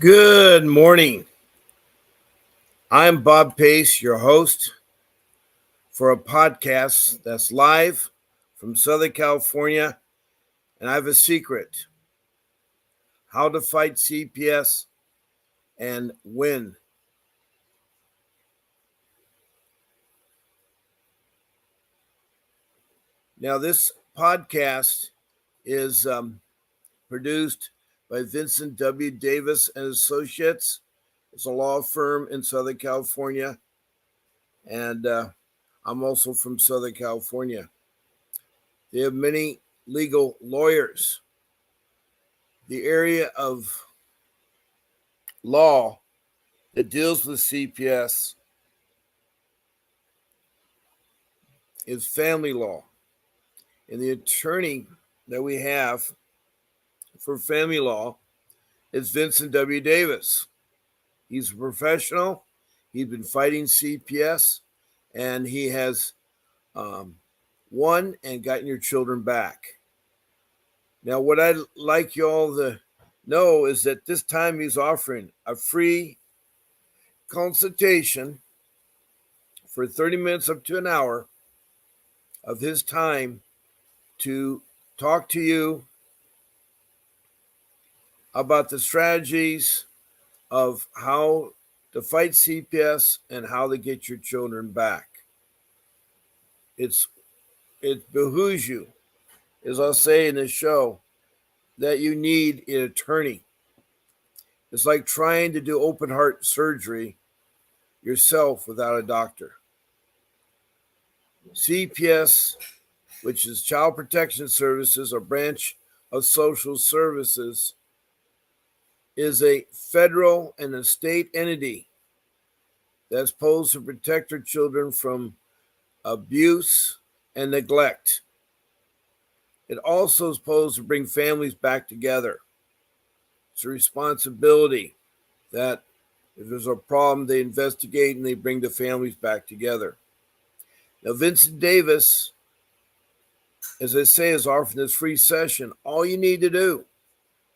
Good morning. I'm Bob Pace, your host for a podcast that's live from Southern California. And I have a secret: how to fight CPS and win. Now, this podcast is produced by Vincent W. Davis and Associates. It's a law firm in Southern California, and I'm also from Southern California. They have many legal lawyers. The area of law that deals with CPS is family law. And the attorney that we have for family law is Vincent W. Davis. He's a professional. He's been fighting CPS, and he has won and gotten your children back. Now, what I'd like you all to know is that this time he's offering a free consultation for 30 minutes up to an hour of his time to talk to you about the strategies of how to fight CPS and how to get your children back. It behooves you, as I'll say in this show, that you need an attorney. It's like trying to do open heart surgery yourself without a doctor. CPS, which is Child Protection Services, a branch of social services, is a federal and a state entity that's supposed to protect our children from abuse and neglect. It also is supposed to bring families back together. It's a responsibility that if there's a problem, they investigate and they bring the families back together. Now, Vincent Davis, as I say, is offering this free session. All you need to do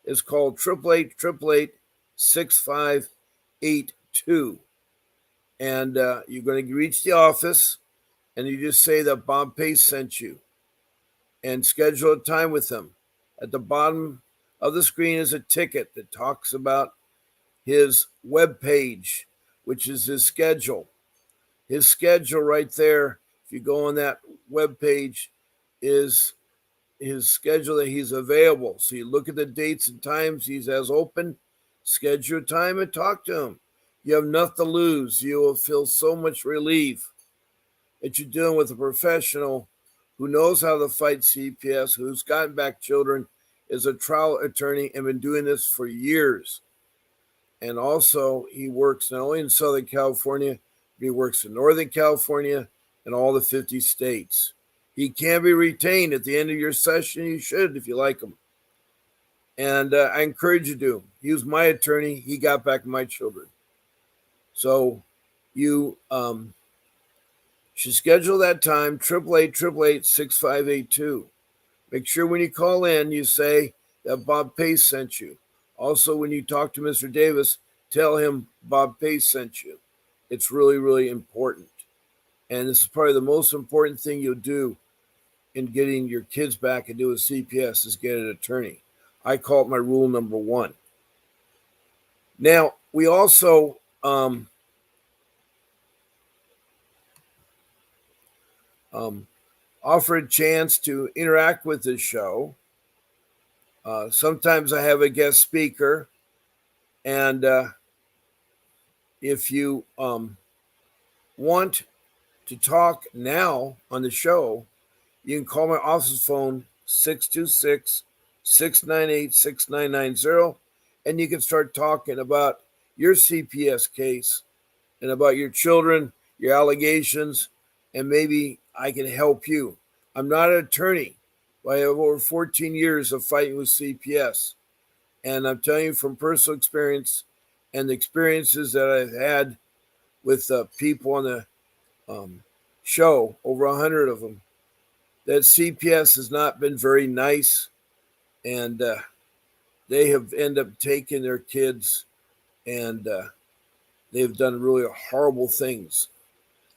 is call 888-888-6582. And you're going to reach the office, and you just say that Bob Pace sent you and schedule a time with him. At the bottom of the screen is a ticket that talks about his webpage, which is his schedule. His schedule right there, if you go on that webpage, is his schedule that he's available. So you look at the dates and times he has open, schedule time and talk to him. You have nothing to lose. You will feel so much relief that you're dealing with a professional who knows how to fight CPS, who's gotten back children, is a trial attorney and been doing this for years. And also he works not only in Southern California, but he works in Northern California and all the 50 states. He can be retained at the end of your session. You should if you like him. And I encourage you to. He was my attorney. He got back my children. So you should schedule that time, 888-888-6582. Make sure when you call in, you say that Bob Pace sent you. Also, when you talk to Mr. Davis, tell him Bob Pace sent you. It's really, really important. And this is probably the most important thing you'll do in getting your kids back and do a CPS is get an attorney. I call it my rule number one. Now, we also offer a chance to interact with the show. Sometimes I have a guest speaker, and if you want to talk now on the show, you can call my office phone 626-698-6990, and you can start talking about your CPS case and about your children, your allegations, and maybe I can help you. I'm not an attorney, but I have over 14 years of fighting with CPS. And I'm telling you from personal experience and the experiences that I've had with people on the show, over 100 of them, that CPS has not been very nice, and they have ended up taking their kids and they've done really horrible things.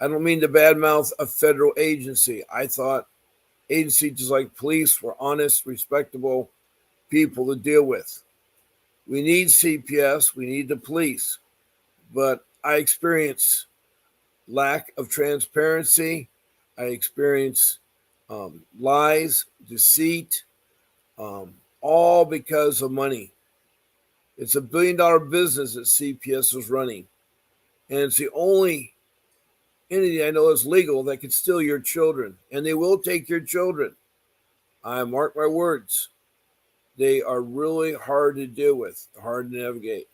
I don't mean to badmouth a federal agency. I thought agencies just like police were honest, respectable people to deal with. We need CPS, we need the police, but I experience lack of transparency. I experience lies, deceit, all because of money. It's $1 billion business that CPS is running, and it's the only entity I know is legal that can steal your children, and they will take your children. I mark my words. They are really hard to deal with, hard to navigate.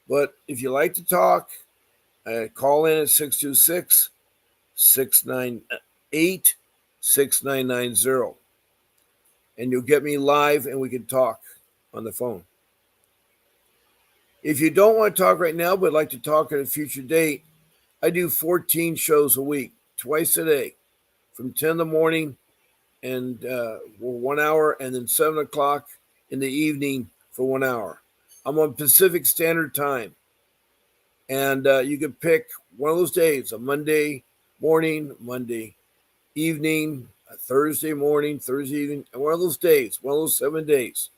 But if you like to talk, call in at 626 698 6990, and you'll get me live and we can talk on the phone. If you don't want to talk right now but like to talk at a future date, I do 14 shows a week, twice a day, from 10 in the morning and 1 hour, and then 7 o'clock in the evening for 1 hour. I'm on Pacific Standard Time, and you can pick one of those days: a Monday morning, Monday evening, a Thursday morning, Thursday evening, and one of those days, one of those 7 days.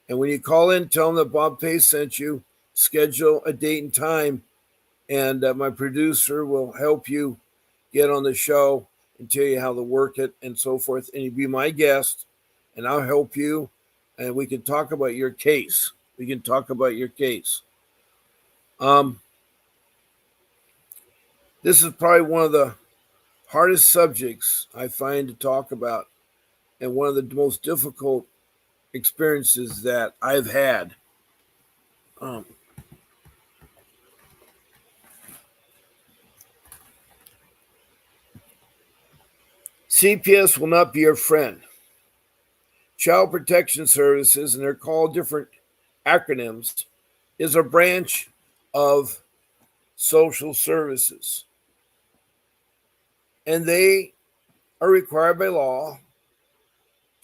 And when you call in, tell them that Bob Pace sent you, schedule a date and time, and my producer will help you get on the show and tell you how to work it and so forth. And you'll be my guest, and I'll help you, and we can talk about your case. We can talk about your case. This is probably one of the hardest subjects I find to talk about, and one of the most difficult experiences that I've had. CPS will not be your friend. Child Protection Services, and they're called different acronyms, is a branch of social services. And they are required by law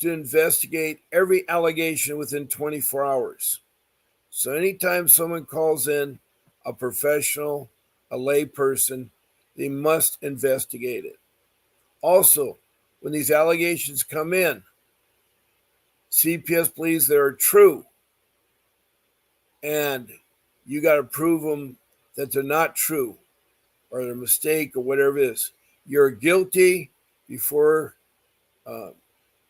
to investigate every allegation within 24 hours. So anytime someone calls in, a professional, a lay person, they must investigate it. Also, when these allegations come in, CPS believes they are true, and you got to prove them that they're not true or they're a mistake or whatever it is. You're guilty before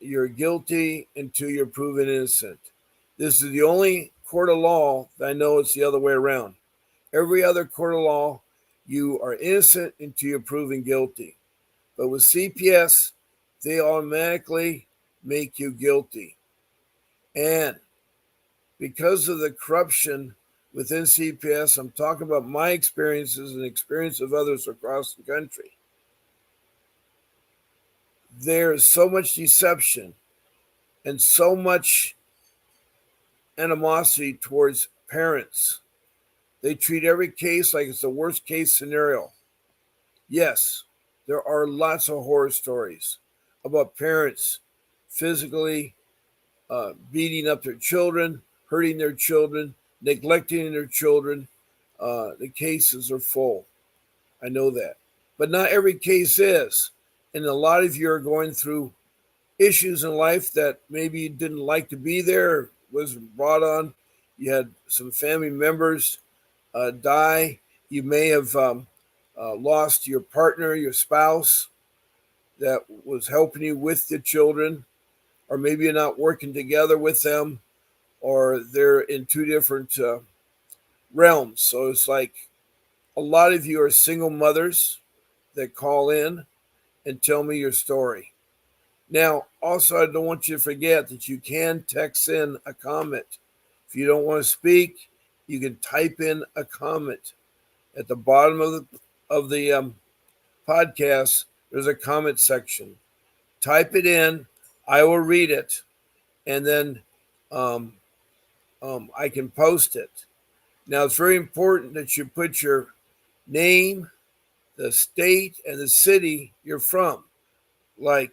you're guilty until you're proven innocent. This is the only court of law that I know it's the other way around. Every other court of law, you are innocent until you're proven guilty. But with CPS, they automatically make you guilty. And because of the corruption within CPS, I'm talking about my experiences and experience of others across the country. There's so much deception and so much animosity towards parents. They treat every case like it's the worst case scenario. Yes, there are lots of horror stories about parents physically beating up their children, hurting their children, neglecting their children. The cases are full. I know that. But not every case is. And a lot of you are going through issues in life that maybe you didn't like to be there, was brought on. You had some family members die. You may have lost your partner, your spouse that was helping you with the children, or maybe you're not working together with them, or they're in two different realms. So it's like a lot of you are single mothers that call in and tell me your story. Now, also, I don't want you to forget that you can text in a comment. If you don't want to speak, you can type in a comment. At the bottom of the podcast, there's a comment section. Type it in. I will read it, and then I can post it. Now, it's very important that you put your name, the state, and the city you're from. Like,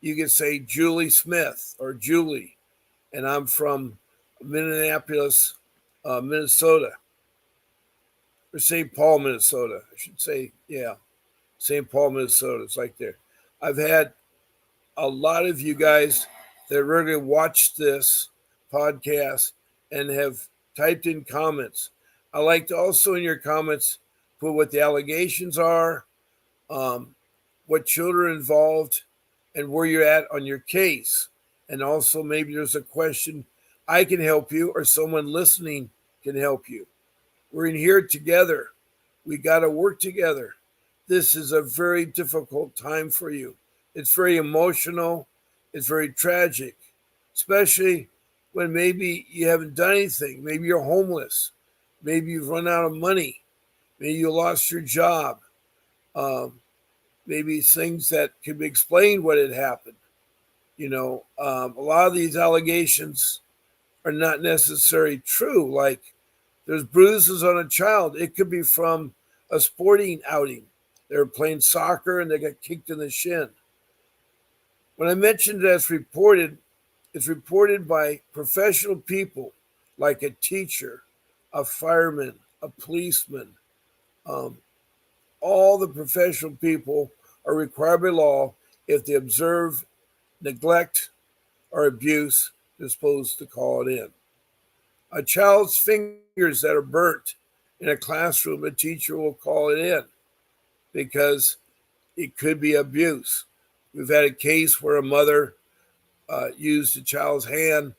you can say Julie Smith or Julie, and I'm from Minneapolis, Minnesota. or St. Paul, Minnesota. I should say, yeah, St. Paul, Minnesota. It's like there. I've had a lot of you guys that really watched this podcast and have typed in comments. I like to also in your comments put what the allegations are, um, what children are involved, and where you're at on your case. And also, maybe there's a question I can help you or someone listening can help you. We're in here together. We got to work together. This is a very difficult time for you. It's very emotional. It's very tragic, especially when maybe you haven't done anything. Maybe you're homeless. Maybe you've run out of money. Maybe you lost your job. Um, Maybe things that can be explained what had happened. A lot of these allegations are not necessarily true. Like there's bruises on a child. It could be from a sporting outing. They were playing soccer and they got kicked in the shin. When I mentioned that's reported, it's reported by professional people like a teacher, a fireman, a policeman. Um, all the professional people are required by law if they observe neglect or abuse, they're supposed to call it in. A child's fingers that are burnt in a classroom, a teacher will call it in because it could be abuse. We've had a case where a mother used a child's hand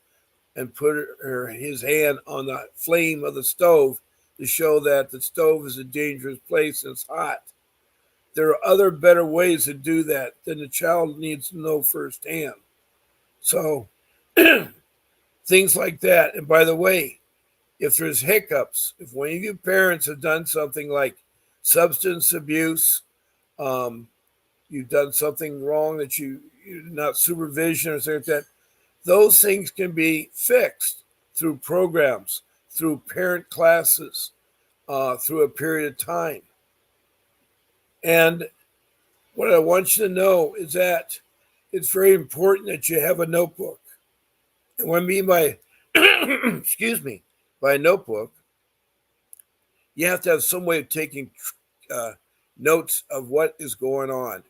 and put his hand on the flame of the stove to show that the stove is a dangerous place and it's hot. There are other better ways to do that than the child needs to know firsthand. So things like that. And by the way, if there's hiccups, if one of you parents have done something like substance abuse, um, you've done something wrong that you're not supervision or something like that, those things can be fixed through programs, through parent classes, through a period of time. And what I want you to know is that it's very important that you have a notebook. And what I mean by, excuse me, by a notebook, you have to have some way of taking uh, notes of what is going on.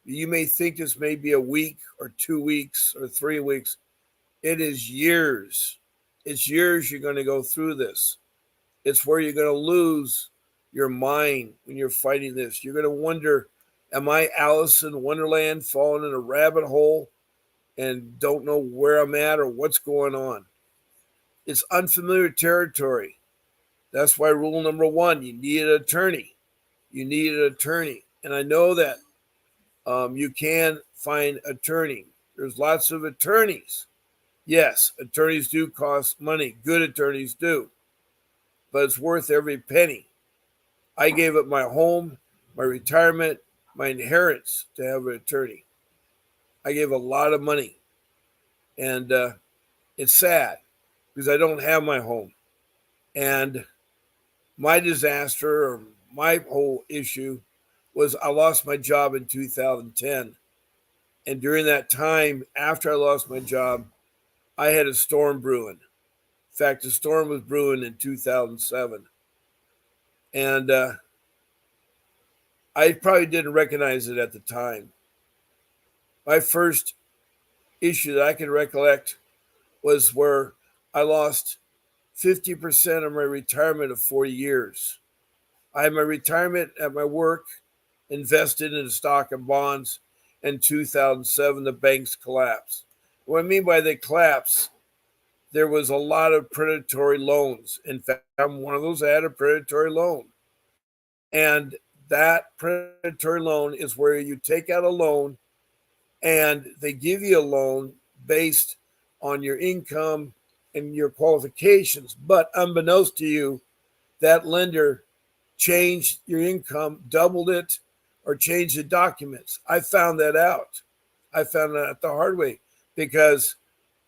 You may think this may be a week or 2 weeks or 3 weeks. It is years. It's years you're going to go through this. It's where you're going to lose your mind when you're fighting this. You're going to wonder, am I Alice in Wonderland falling in a rabbit hole and don't know where I'm at or what's going on? It's unfamiliar territory. That's why rule number one, you need an attorney. You need an attorney. And I know that you can find attorney. There's lots of attorneys. Yes, attorneys do cost money. Good attorneys do. But it's worth every penny. I gave up my home, my retirement, my inheritance to have an attorney. I gave a lot of money. And it's sad because I don't have my home. And my disaster or my whole issue was I lost my job in 2010. And during that time, after I lost my job, I had a storm brewing. In fact, the storm was brewing in 2007. And I probably didn't recognize it at the time. My first issue that I can recollect was where I lost 50% of my retirement of 40 years. I had my retirement at my work invested in stock and bonds. In 2007, the banks collapsed. What I mean by they collapsed, there was a lot of predatory loans. In fact, I'm one of those that had a predatory loan. And that predatory loan is where you take out a loan and they give you a loan based on your income and your qualifications. But unbeknownst to you, that lender changed your income, doubled it, or changed the documents. I found that out. I found that out the hard way because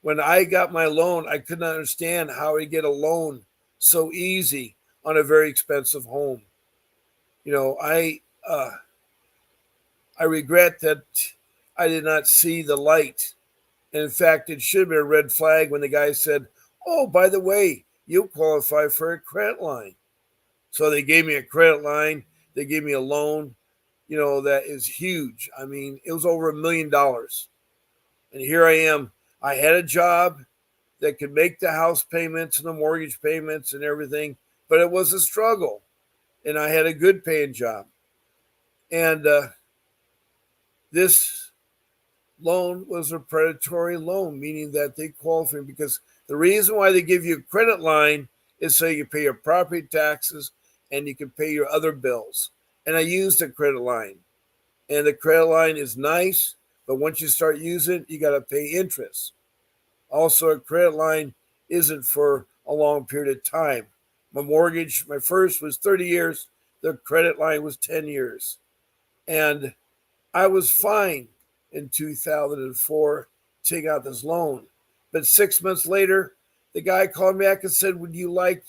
when I got my loan, I couldn't understand how I get a loan so easy on a very expensive home. You know, I regret that I did not see the light. And in fact, it should have been a red flag when the guy said, "Oh, by the way, you qualify for a credit line." So they gave me a credit line. They gave me a loan, that is huge. I mean, it was over $1 million. And here I am. I had a job that could make the house payments and the mortgage payments and everything, but it was a struggle. And I had a good paying job. And this loan was a predatory loan, meaning that they qualify because the reason why they give you a credit line is so you pay your property taxes and you can pay your other bills. And I used a credit line, and the credit line is nice, but once you start using it, you got to pay interest. Also, a credit line isn't for a long period of time. My mortgage, my first was 30 years, the credit line was 10 years. And I was fine in 2004 taking out this loan. But 6 months later, the guy called me back and said, "Would you like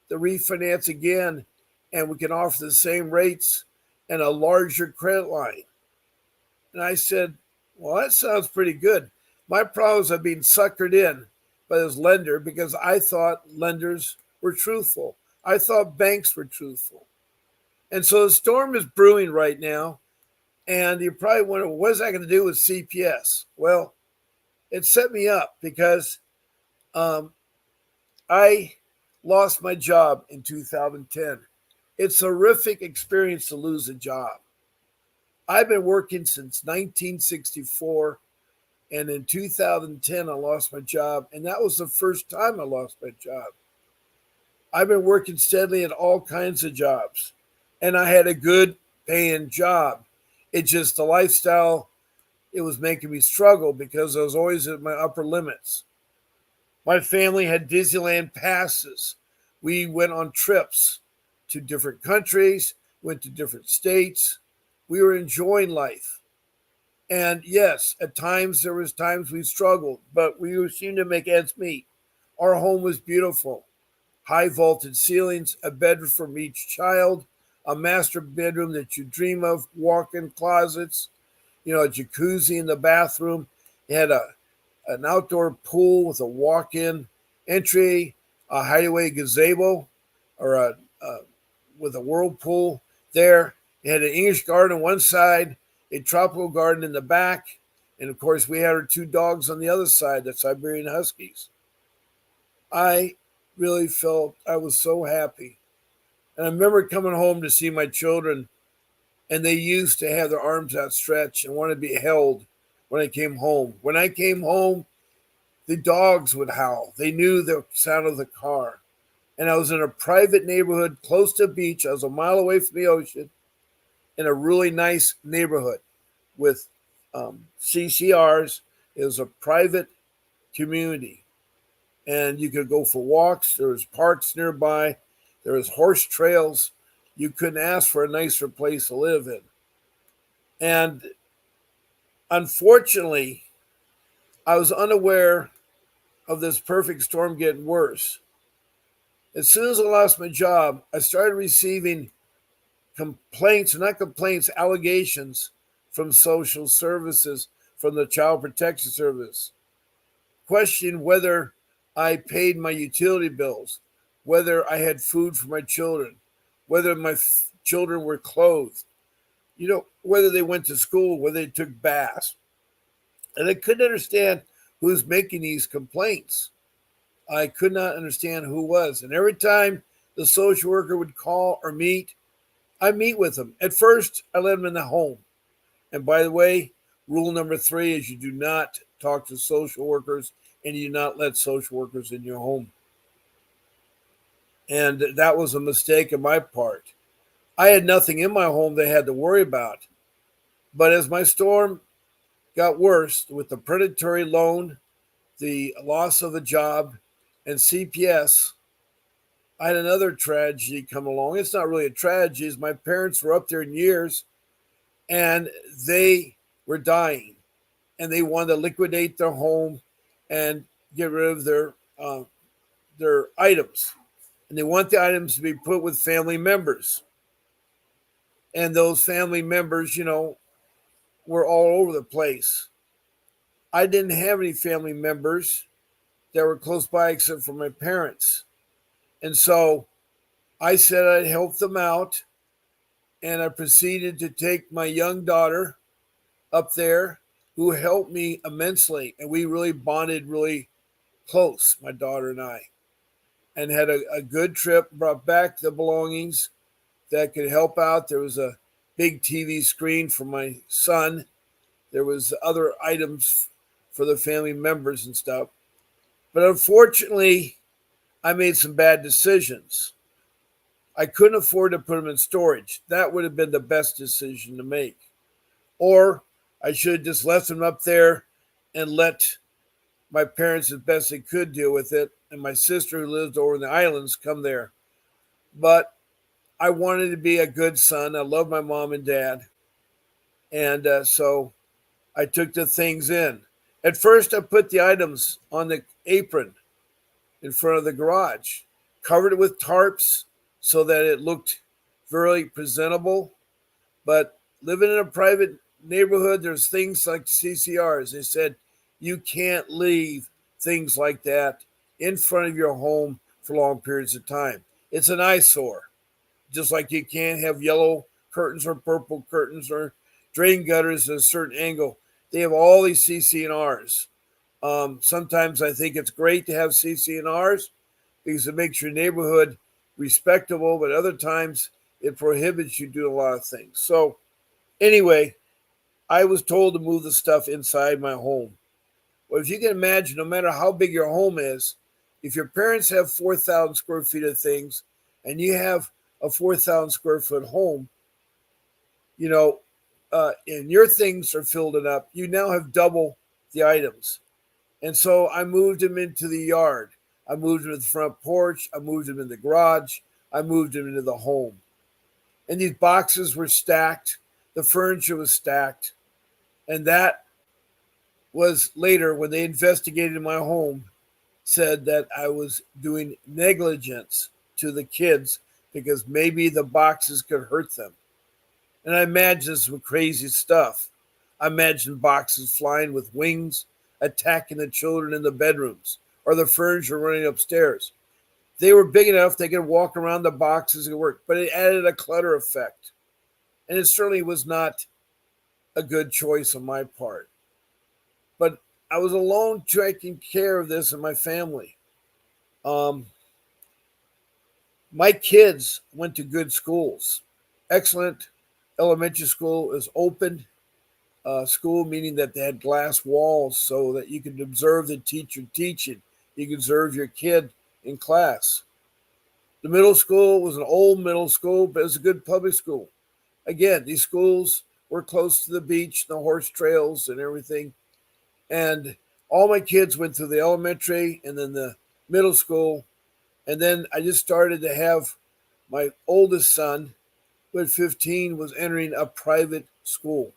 the refinance again? And we can offer the same rates and a larger credit line." And I said, "Well, that sounds pretty good." My problem is I'm being suckered in by this lender because I thought lenders were truthful. I thought banks were truthful. And so the storm is brewing right now. And you probably wonder, what is that going to do with CPS? Well, it set me up because I lost my job in 2010. It's a horrific experience to lose a job. I've been working since 1964, and in 2010, I lost my job, and that was the first time I lost my job. I've been working steadily at all kinds of jobs, and I had a good paying job. It just, the lifestyle, it was making me struggle because I was always at my upper limits. My family had Disneyland passes. We went on trips to different countries, went to different states. We were enjoying life. And yes, at times there was times we struggled, but we seemed to make ends meet. Our home was beautiful. High vaulted ceilings, a bedroom for each child, a master bedroom that you dream of, walk-in closets, a jacuzzi in the bathroom. It had an outdoor pool with a walk-in entry, a hideaway gazebo, or with a whirlpool there. It had an English garden on one side, a tropical garden in the back, and of course we had our two dogs on the other side, the Siberian Huskies. I really felt I was so happy. And I remember coming home to see my children, and they used to have their arms outstretched and want to be held when I came home. When I came home, the dogs would howl. They knew the sound of the car. And I was in a private neighborhood close to the beach. I was a mile away from the ocean in a really nice neighborhood with CCRs. It was a private community. And you could go for walks. There was parks nearby. There was horse trails. You couldn't ask for a nicer place to live in. And unfortunately, I was unaware of this perfect storm getting worse. As soon as I lost my job, I started receiving allegations from social services, from the Child Protection Service, questioning whether I paid my utility bills, whether I had food for my children, whether my children were clothed, whether they went to school, whether they took baths. And I couldn't understand who's making these complaints. I could not understand who was. And every time the social worker would call or meet, I meet with them. At first, I let them in the home. And by the way, rule number 3 is you do not talk to social workers and you do not let social workers in your home. And that was a mistake on my part. I had nothing in my home they had to worry about. But as my storm got worse with the predatory loan, the loss of a job, and CPS, I had another tragedy come along. It's not really a tragedy. My parents were up there in years, and they were dying, and they wanted to liquidate their home and get rid of their items, and they want the items to be put with family members. And those family members, were all over the place. I didn't have any family members that were close by except for my parents. And so I said I'd help them out, and I proceeded to take my young daughter up there, who helped me immensely. And we really bonded really close, my daughter and I, and had a good trip, brought back the belongings that could help out. There was a big TV screen for my son. There was other items for the family members and stuff. But unfortunately, I made some bad decisions. I couldn't afford to put them in storage. That would have been the best decision to make. Or I should have just left them up there and let my parents, as best they could, deal with it, and my sister, who lived over in the islands, come there. But I wanted to be a good son. I love my mom and dad. And so I took the things in. At first, I put the items on the apron in front of the garage, covered it with tarps so that it looked very presentable. But living in a private neighborhood, there's things like CCRs. They said you can't leave things like that in front of your home for long periods of time. It's an eyesore, just like you can't have yellow curtains or purple curtains or drain gutters at a certain angle. They have all these CCNRs. Sometimes I think it's great to have CCNRs because it makes your neighborhood respectable, but other times it prohibits you doing a lot of things. So anyway, I was told to move the stuff inside my home. Well, if you can imagine, no matter how big your home is, if your parents have 4,000 square feet of things and you have a 4,000 square foot home, you know, and your things are filled it up, you now have double the items. And so I moved them into the yard. I moved them to the front porch. I moved them in the garage. I moved them into the home. And these boxes were stacked. The furniture was stacked. And that was later, when they investigated my home, said that I was doing negligence to the kids because maybe the boxes could hurt them. And I imagined some crazy stuff. I imagined boxes flying with wings, attacking the children in the bedrooms, or the furniture running upstairs. They were big enough they could walk around the boxes and work, but it added a clutter effect. And it certainly was not a good choice on my part. But I was alone taking care of this in my family. Um, my kids went to good schools. Excellent elementary school is open school, meaning that they had glass walls so that you could observe the teacher teaching. You could observe your kid in class. The middle school was an old middle school, but it was a good public school. Again, these schools were close to the beach, the horse trails, and everything. And all my kids went through the elementary and then the middle school. And then I just started to have my oldest son, who at 15 was entering a private school.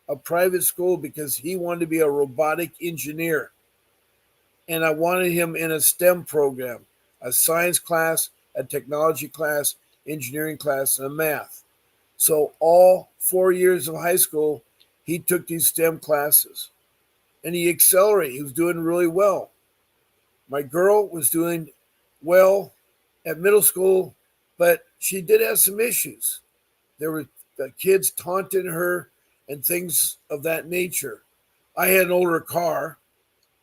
A private school because he wanted to be a robotic engineer. And I wanted him in a STEM program, a science class, a technology class, engineering class, and a math. So all 4 years of high school, he took these STEM classes. And he accelerated. He was doing really well. My girl was doing well at middle school, but she did have some issues. There were the kids taunting her and things of that nature. I had an older car,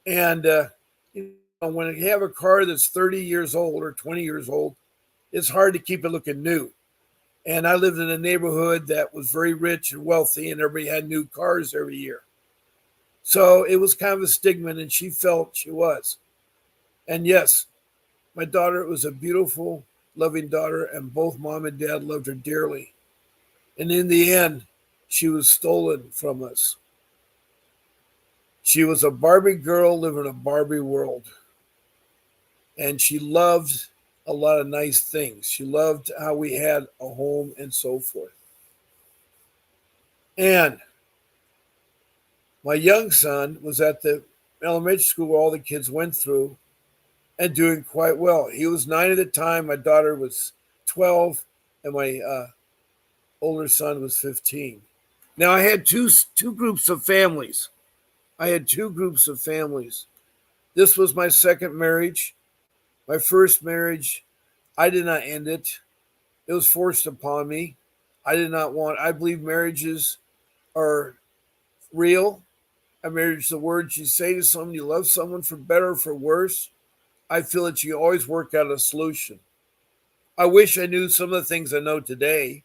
and when you have a car that's 30 years old or 20 years old, it's hard to keep it looking new. And I lived in a neighborhood that was very rich and wealthy, and everybody had new cars every year. So it was kind of a stigma, and she felt she was. And yes, my daughter was a beautiful, loving daughter, and both mom and dad loved her dearly. And in the end, she was stolen from us. She was a Barbie girl living in a Barbie world. And she loved a lot of nice things. She loved how we had a home and so forth. And my young son was at the elementary school where all the kids went through and doing quite well. He was 9 at the time. My daughter was 12, and my older son was 15. Now I had two groups of families. I had two groups of families. This was my second marriage. My first marriage, I did not end it. It was forced upon me. I did not want, I believe marriages are real. A marriage is the words you say to someone you love someone for better or for worse. I feel that you always work out a solution. I wish I knew some of the things I know today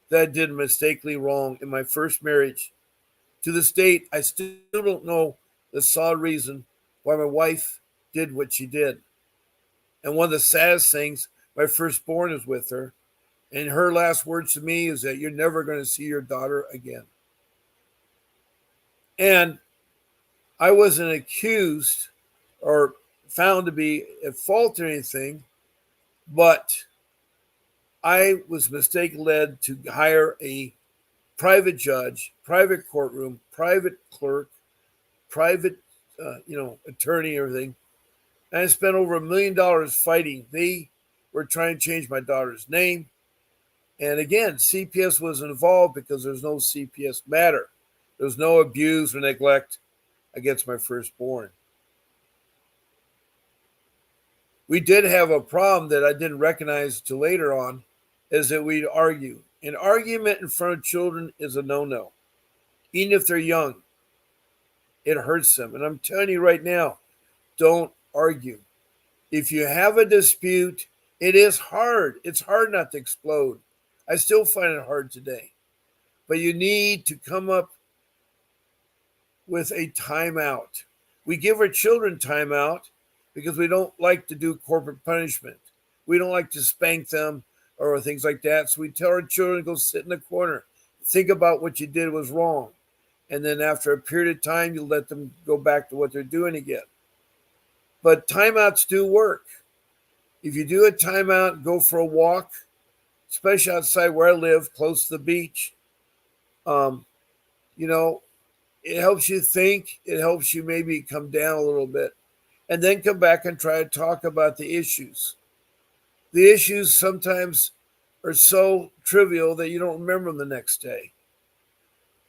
that I did mistakenly wrong in my first marriage. To this date, I still don't know the solid reason why my wife did what she did. And one of the saddest things, my firstborn is with her, and her last words to me is that you're never going to see your daughter again. And I wasn't accused or found to be at fault or anything, but I was mistakenly led to hire a private judge, private courtroom, private clerk, private, attorney, everything. And I spent over $1 million fighting. They were trying to change my daughter's name. And again, CPS was involved because there's no CPS matter. There's no abuse or neglect against my firstborn. We did have a problem that I didn't recognize till later on, is that we'd argue. An argument in front of children is a no-no. Even if they're young, it hurts them. And I'm telling you right now, don't argue. If you have a dispute, it is hard. It's hard not to explode. I still find it hard today. But you need to come up with a timeout. We give our children timeout because we don't like to do corporate punishment. We don't like to spank them or things like that. So we tell our children to go sit in the corner. Think about what you did was wrong. And then after a period of time, you let them go back to what they're doing again. But timeouts do work. If you do a timeout, go for a walk, especially outside where I live, close to the beach. Um, you know, it helps you think. It helps you maybe come down a little bit. And then come back and try to talk about the issues. The issues sometimes are so trivial that you don't remember them the next day.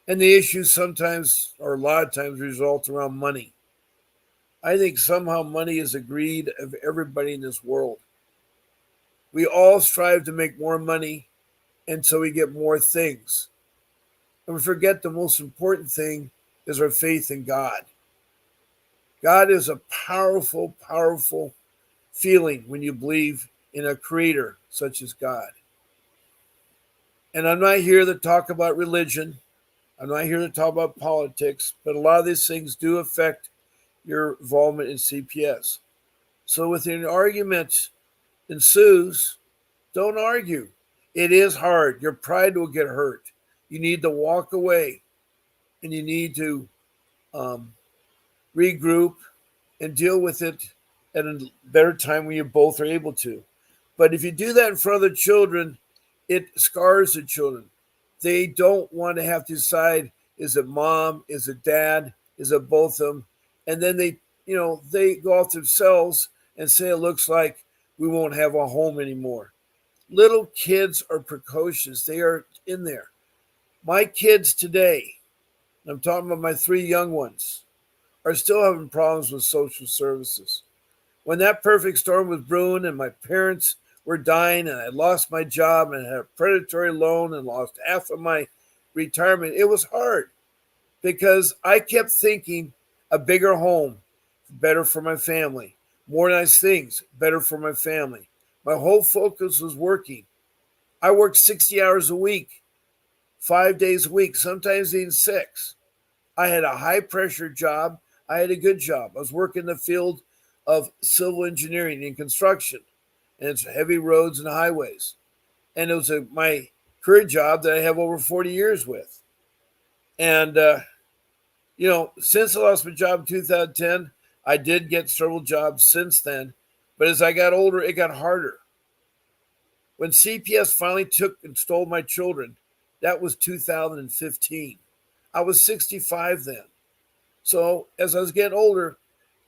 And the issues sometimes, or a lot of times, result around money. I think somehow money is a greed of everybody in this world. We all strive to make more money, and so we get more things. And we forget the most important thing is our faith in God. God is a powerful, powerful feeling when you believe in a creator such as God. And I'm not here to talk about religion. I'm not here to talk about politics, but a lot of these things do affect your involvement in CPS. So, when an argument ensues, don't argue. It is hard. Your pride will get hurt. You need to walk away and you need to um, regroup and deal with it at a better time when you both are able to. But if you do that in front of the children, it scars the children. They don't want to have to decide, is it mom, is it dad, is it both of them? And then they go off themselves and say it looks like we won't have a home anymore. Little kids are precocious. They are in there. My kids today, I'm talking about my three young ones, are still having problems with social services. When that perfect storm was brewing and my parents were dying and I lost my job and had a predatory loan and lost half of my retirement, it was hard because I kept thinking a bigger home, better for my family, more nice things, better for my family. My whole focus was working. I worked 60 hours a week, 5 days a week, sometimes even six. I had a high pressure job. I had a good job. I was working in the field of civil engineering and construction, and it's heavy roads and highways. And it was my career job that I have over 40 years with. And, since I lost my job in 2010, I did get several jobs since then. But as I got older, it got harder. When CPS finally took and stole my children, that was 2015. I was 65 then. So as I was getting older,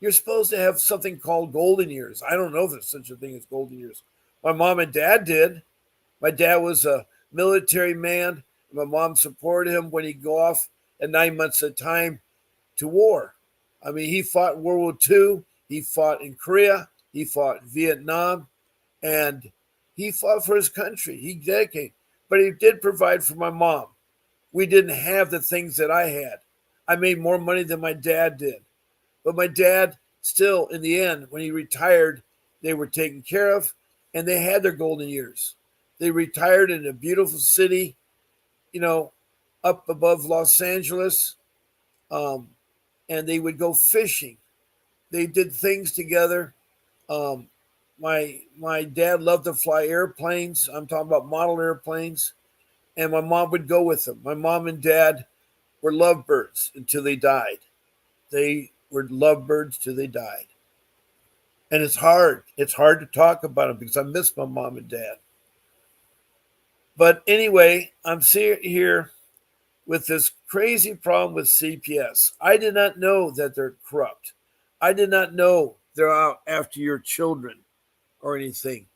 you're supposed to have something called golden years. I don't know if there's such a thing as golden years. My mom and dad did. My dad was a military man. My mom supported him when he'd go off at 9 months at a time to war. He fought in World War II. He fought in Korea. He fought in Vietnam. and he fought for his country. He dedicated, but he did provide for my mom. We didn't have the things that I had. I made more money than my dad did. But my dad, still, in the end, when he retired, they were taken care of and they had their golden years. They retired in a beautiful city, you know, up above Los Angeles, um, and they would go fishing. They did things together. Um, my dad loved to fly airplanes. I'm talking about model airplanes, and my mom would go with them. My mom and dad were lovebirds until they died. They were lovebirds till they died. And it's hard. It's hard to talk about them because I miss my mom and dad. But anyway, I'm here with this crazy problem with CPS. I did not know that they're corrupt. I did not know they're out after your children or anything.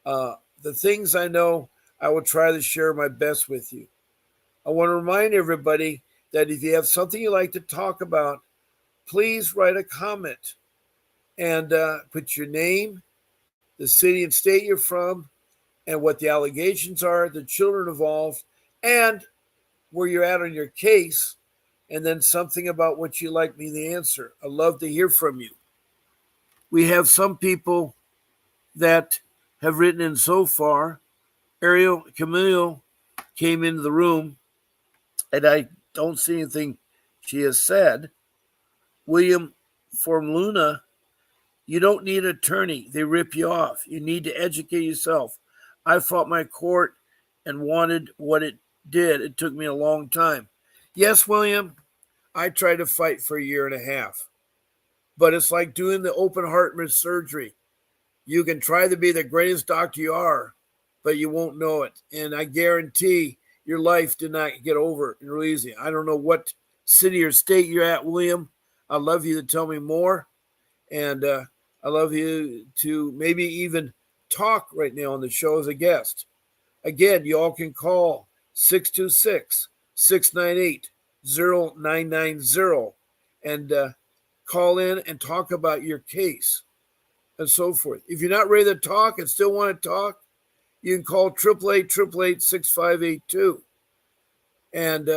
The things I know, I will try to share my best with you. I want to remind everybody that if you have something you like to talk about, please write a comment and put your name, the city and state you're from, and what the allegations are, the children involved, and where you're at on your case, and then something about what you'd like me to answer. I'd love to hear from you. We have some people that have written in so far. Ariel Camille came into the room, and I don't see anything she has said. William Formluna, you don't need an attorney. They rip you off. You need to educate yourself. I fought my court and wanted what it did. It took me a long time. Yes, William, I tried to fight for a year and a half. But it's like doing the open heart surgery. You can try to be the greatest doctor you are, but you won't know it. And I guarantee your life did not get over real easy. I don't know what city or state you're at, William. I'd love you to tell me more. And I love you to maybe even talk right now on the show as a guest. Again, you all can call 626-698-0990 and call in and talk about your case and so forth. If you're not ready to talk and still want to talk, you can call 888-888-6582. And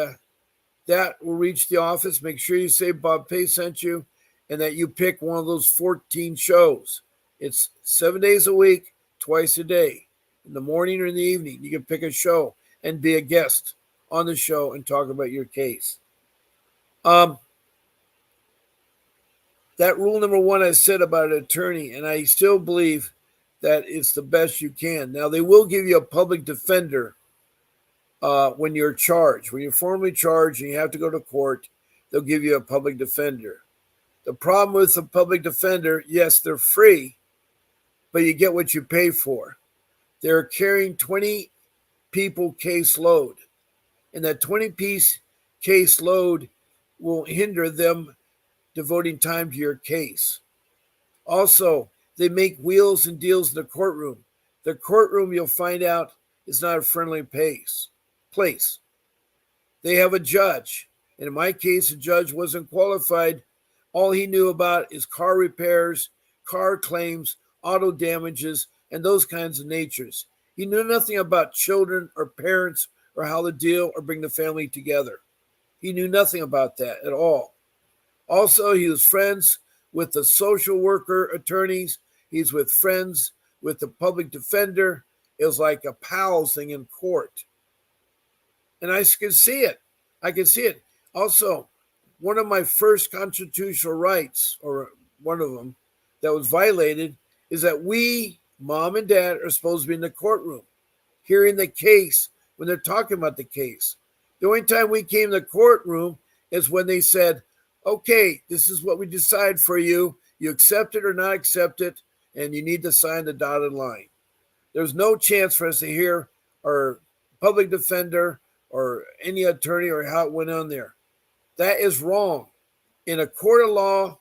that will reach the office. Make sure you say Bob Pay sent you and that you pick one of those 14 shows. It's 7 days a week, twice a day, in the morning or in the evening. You can pick a show and be a guest on the show and talk about your case. That rule number one I said about an attorney, and I still believe that it's the best you can. Now, they will give you a public defender when you're charged. When you're formally charged and you have to go to court, they'll give you a public defender. The problem with a public defender, yes, they're free, but you get what you pay for. They're carrying 20 people caseload, and that 20-piece caseload will hinder them devoting time to your case. Also, they make wheels and deals in the courtroom. The courtroom, you'll find out, is not a friendly place. They have a judge. And in my case, the judge wasn't qualified. All he knew about is car repairs, car claims, auto damages, and those kinds of natures. He knew nothing about children or parents or how to deal or bring the family together. He knew nothing about that at all. Also, he was friends with the social worker attorneys. He's with friends with the public defender. It was like a pal thing in court. And I could see it. I could see it. Also, one of my first constitutional rights, or one of them, that was violated is that we, mom and dad, are supposed to be in the courtroom, hearing the case when they're talking about the case. The only time we came to the courtroom is when they said, okay, this is what we decide for you. You accept it or not accept it, and you need to sign the dotted line. There's no chance for us to hear our public defender or any attorney or how it went on there. That is wrong. In a court of law,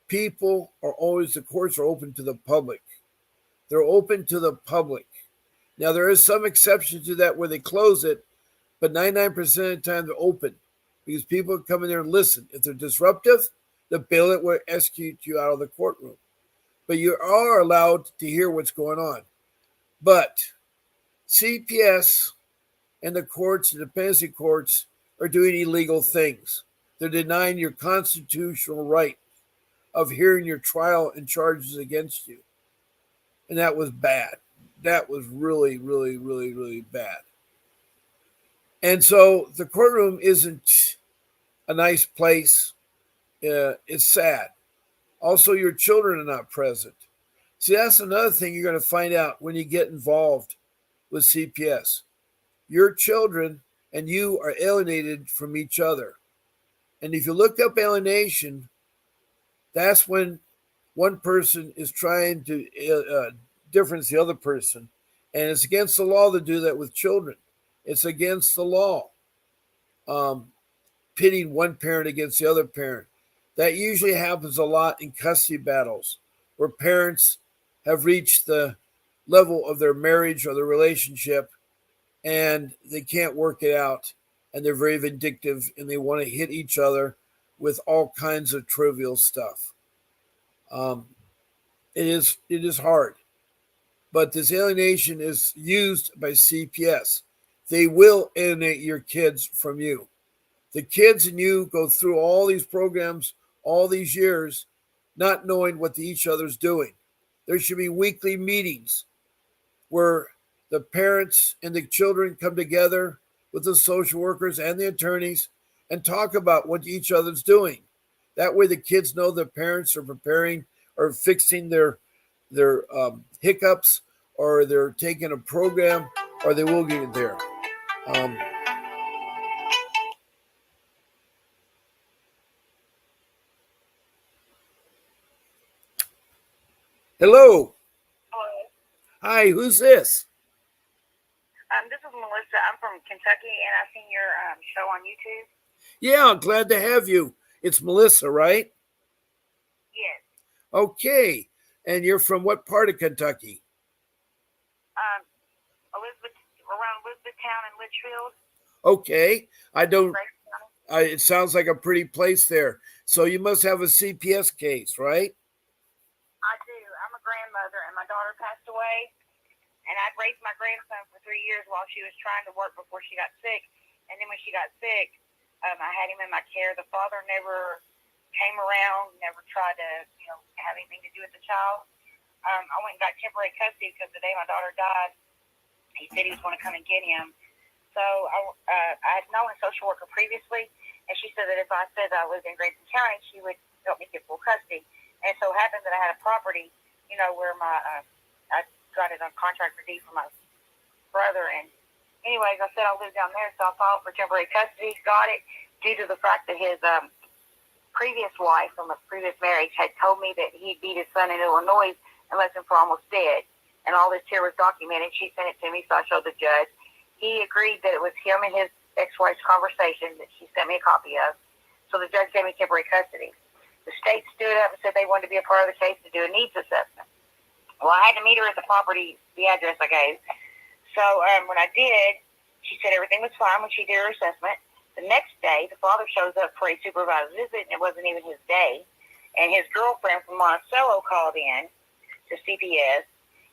the courts are open to the public. They're open to the public. Now, there is some exception to that where they close it, but 99% of the time they're open because people come in there and listen. If they're disruptive, the bailiff will execute you out of the courtroom. But you are allowed to hear what's going on. But CPS and the courts and dependency courts are doing illegal things. They're denying your constitutional right of hearing your trial and charges against you. And that was bad. That was really, really, really, really bad. And so the courtroom isn't a nice place. It's sad. Also, your children are not present. See, that's another thing you're going to find out when you get involved with CPS. Your children and you are alienated from each other. And if you look up alienation, that's when one person is trying to difference the other person. And it's against the law to do that with children. It's against the law, pitting one parent against the other parent. That usually happens a lot in custody battles where parents have reached the level of their marriage or their relationship and they can't work it out and they're very vindictive and they want to hit each other with all kinds of trivial stuff. Um, it is hard, but this alienation is used by CPS. They will alienate your kids from you. The kids and you go through all these programs all these years not knowing what each other's doing. There should be weekly meetings where the parents and the children come together with the social workers and the attorneys and talk about what each other's doing. That way the kids know the parents are preparing or fixing their hiccups, or they're taking a program, or they will get there. Um, Hello. Hello. Hi, who's this? This is Melissa. I'm from Kentucky, and I've seen your show on YouTube. Yeah, glad to have you. It's Melissa, right? Yes. Okay. And you're from what part of Kentucky? Elizabeth, around Elizabethtown and Litchfield. Okay. I don't, Grace County. it sounds like a pretty place there. So you must have a CPS case, right? I do. I'm a grandmother, and my daughter passed away, and I'd raised my grandson for 3 years while she was trying to work before she got sick. And then when she got sick, I had him in my care. The father never came around, never tried to, have anything to do with the child. I went and got temporary custody because the day my daughter died, he said he was going to come and get him. So I had known a social worker previously, and she said that if I said that I lived in Grayson County, she would help me get full custody. And it so happened that I had a property, where I got it on contract for deed for my brother. And anyways, I said I lived down there, so I filed for temporary custody, got it, due to the fact that his previous wife from a previous marriage had told me that he beat his son in Illinois and left him for almost dead. And all this here was documented. She sent it to me, so I showed the judge. He agreed that it was him and his ex-wife's conversation that she sent me a copy of. So the judge gave me temporary custody. The state stood up and said they wanted to be a part of the case to do a needs assessment. Well, I had to meet her at the property, the address I gave. So when I did, she said everything was fine when she did her assessment. The next day, the father shows up for a supervised visit, and it wasn't even his day. And his girlfriend from Monticello called in to CPS.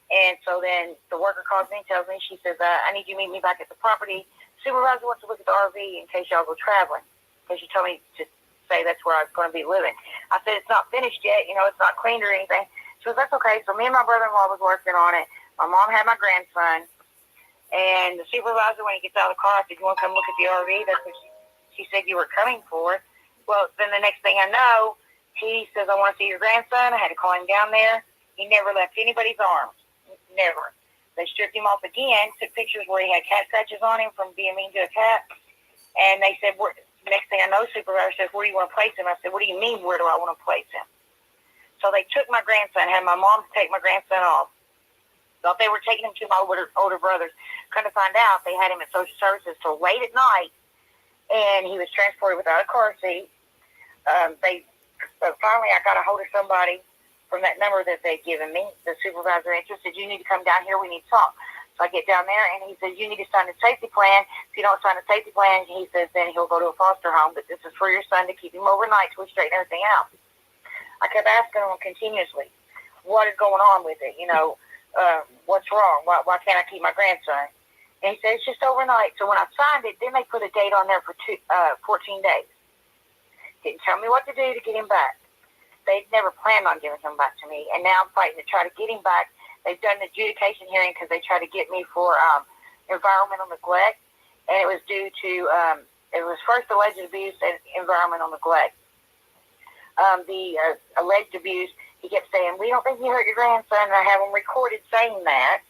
And so then the worker calls me and tells me, she says, I need you to meet me back at the property. Supervisor wants to look at the RV in case y'all go traveling, because she told me to say that's where I was going to be living. I said, it's not finished yet. It's not cleaned or anything. She goes, that's okay. So me and my brother-in-law was working on it. My mom had my grandson. And the supervisor, when he gets out of the car, I said, you want to come look at the RV? That's what she said you were coming for. Well, then the next thing I know, he says, I want to see your grandson. I had to call him down there. He never left anybody's arms. Never. They stripped him off again, took pictures where he had cat scratches on him from being mean to a cat. And they said, next thing I know, supervisor says, where do you want to place him? I said, what do you mean, where do I want to place him? So they took my grandson, had my mom take my grandson off. Thought they were taking him to my older brothers. Couldn't find out they had him at social services till late at night, and he was transported without a car seat. Finally, I got a hold of somebody from that number that they'd given me, the supervisor said, you need to come down here, we need to talk. So I get down there, and he says, you need to sign a safety plan. If you don't sign a safety plan, he says, then he'll go to a foster home, but this is for your son to keep him overnight till we straighten everything out. I kept asking him continuously, what is going on with it? What's wrong? Why can't I keep my grandson? And he said, it's just overnight. So when I signed it, then they put a date on there for 14 days. Didn't tell me what to do to get him back. They never planned on giving him back to me. And now I'm fighting to try to get him back. They've done an adjudication hearing because they tried to get me for environmental neglect. And it was due to, it was first alleged abuse and environmental neglect. The alleged abuse, he kept saying, we don't think you hurt your grandson. And I have him recorded saying that.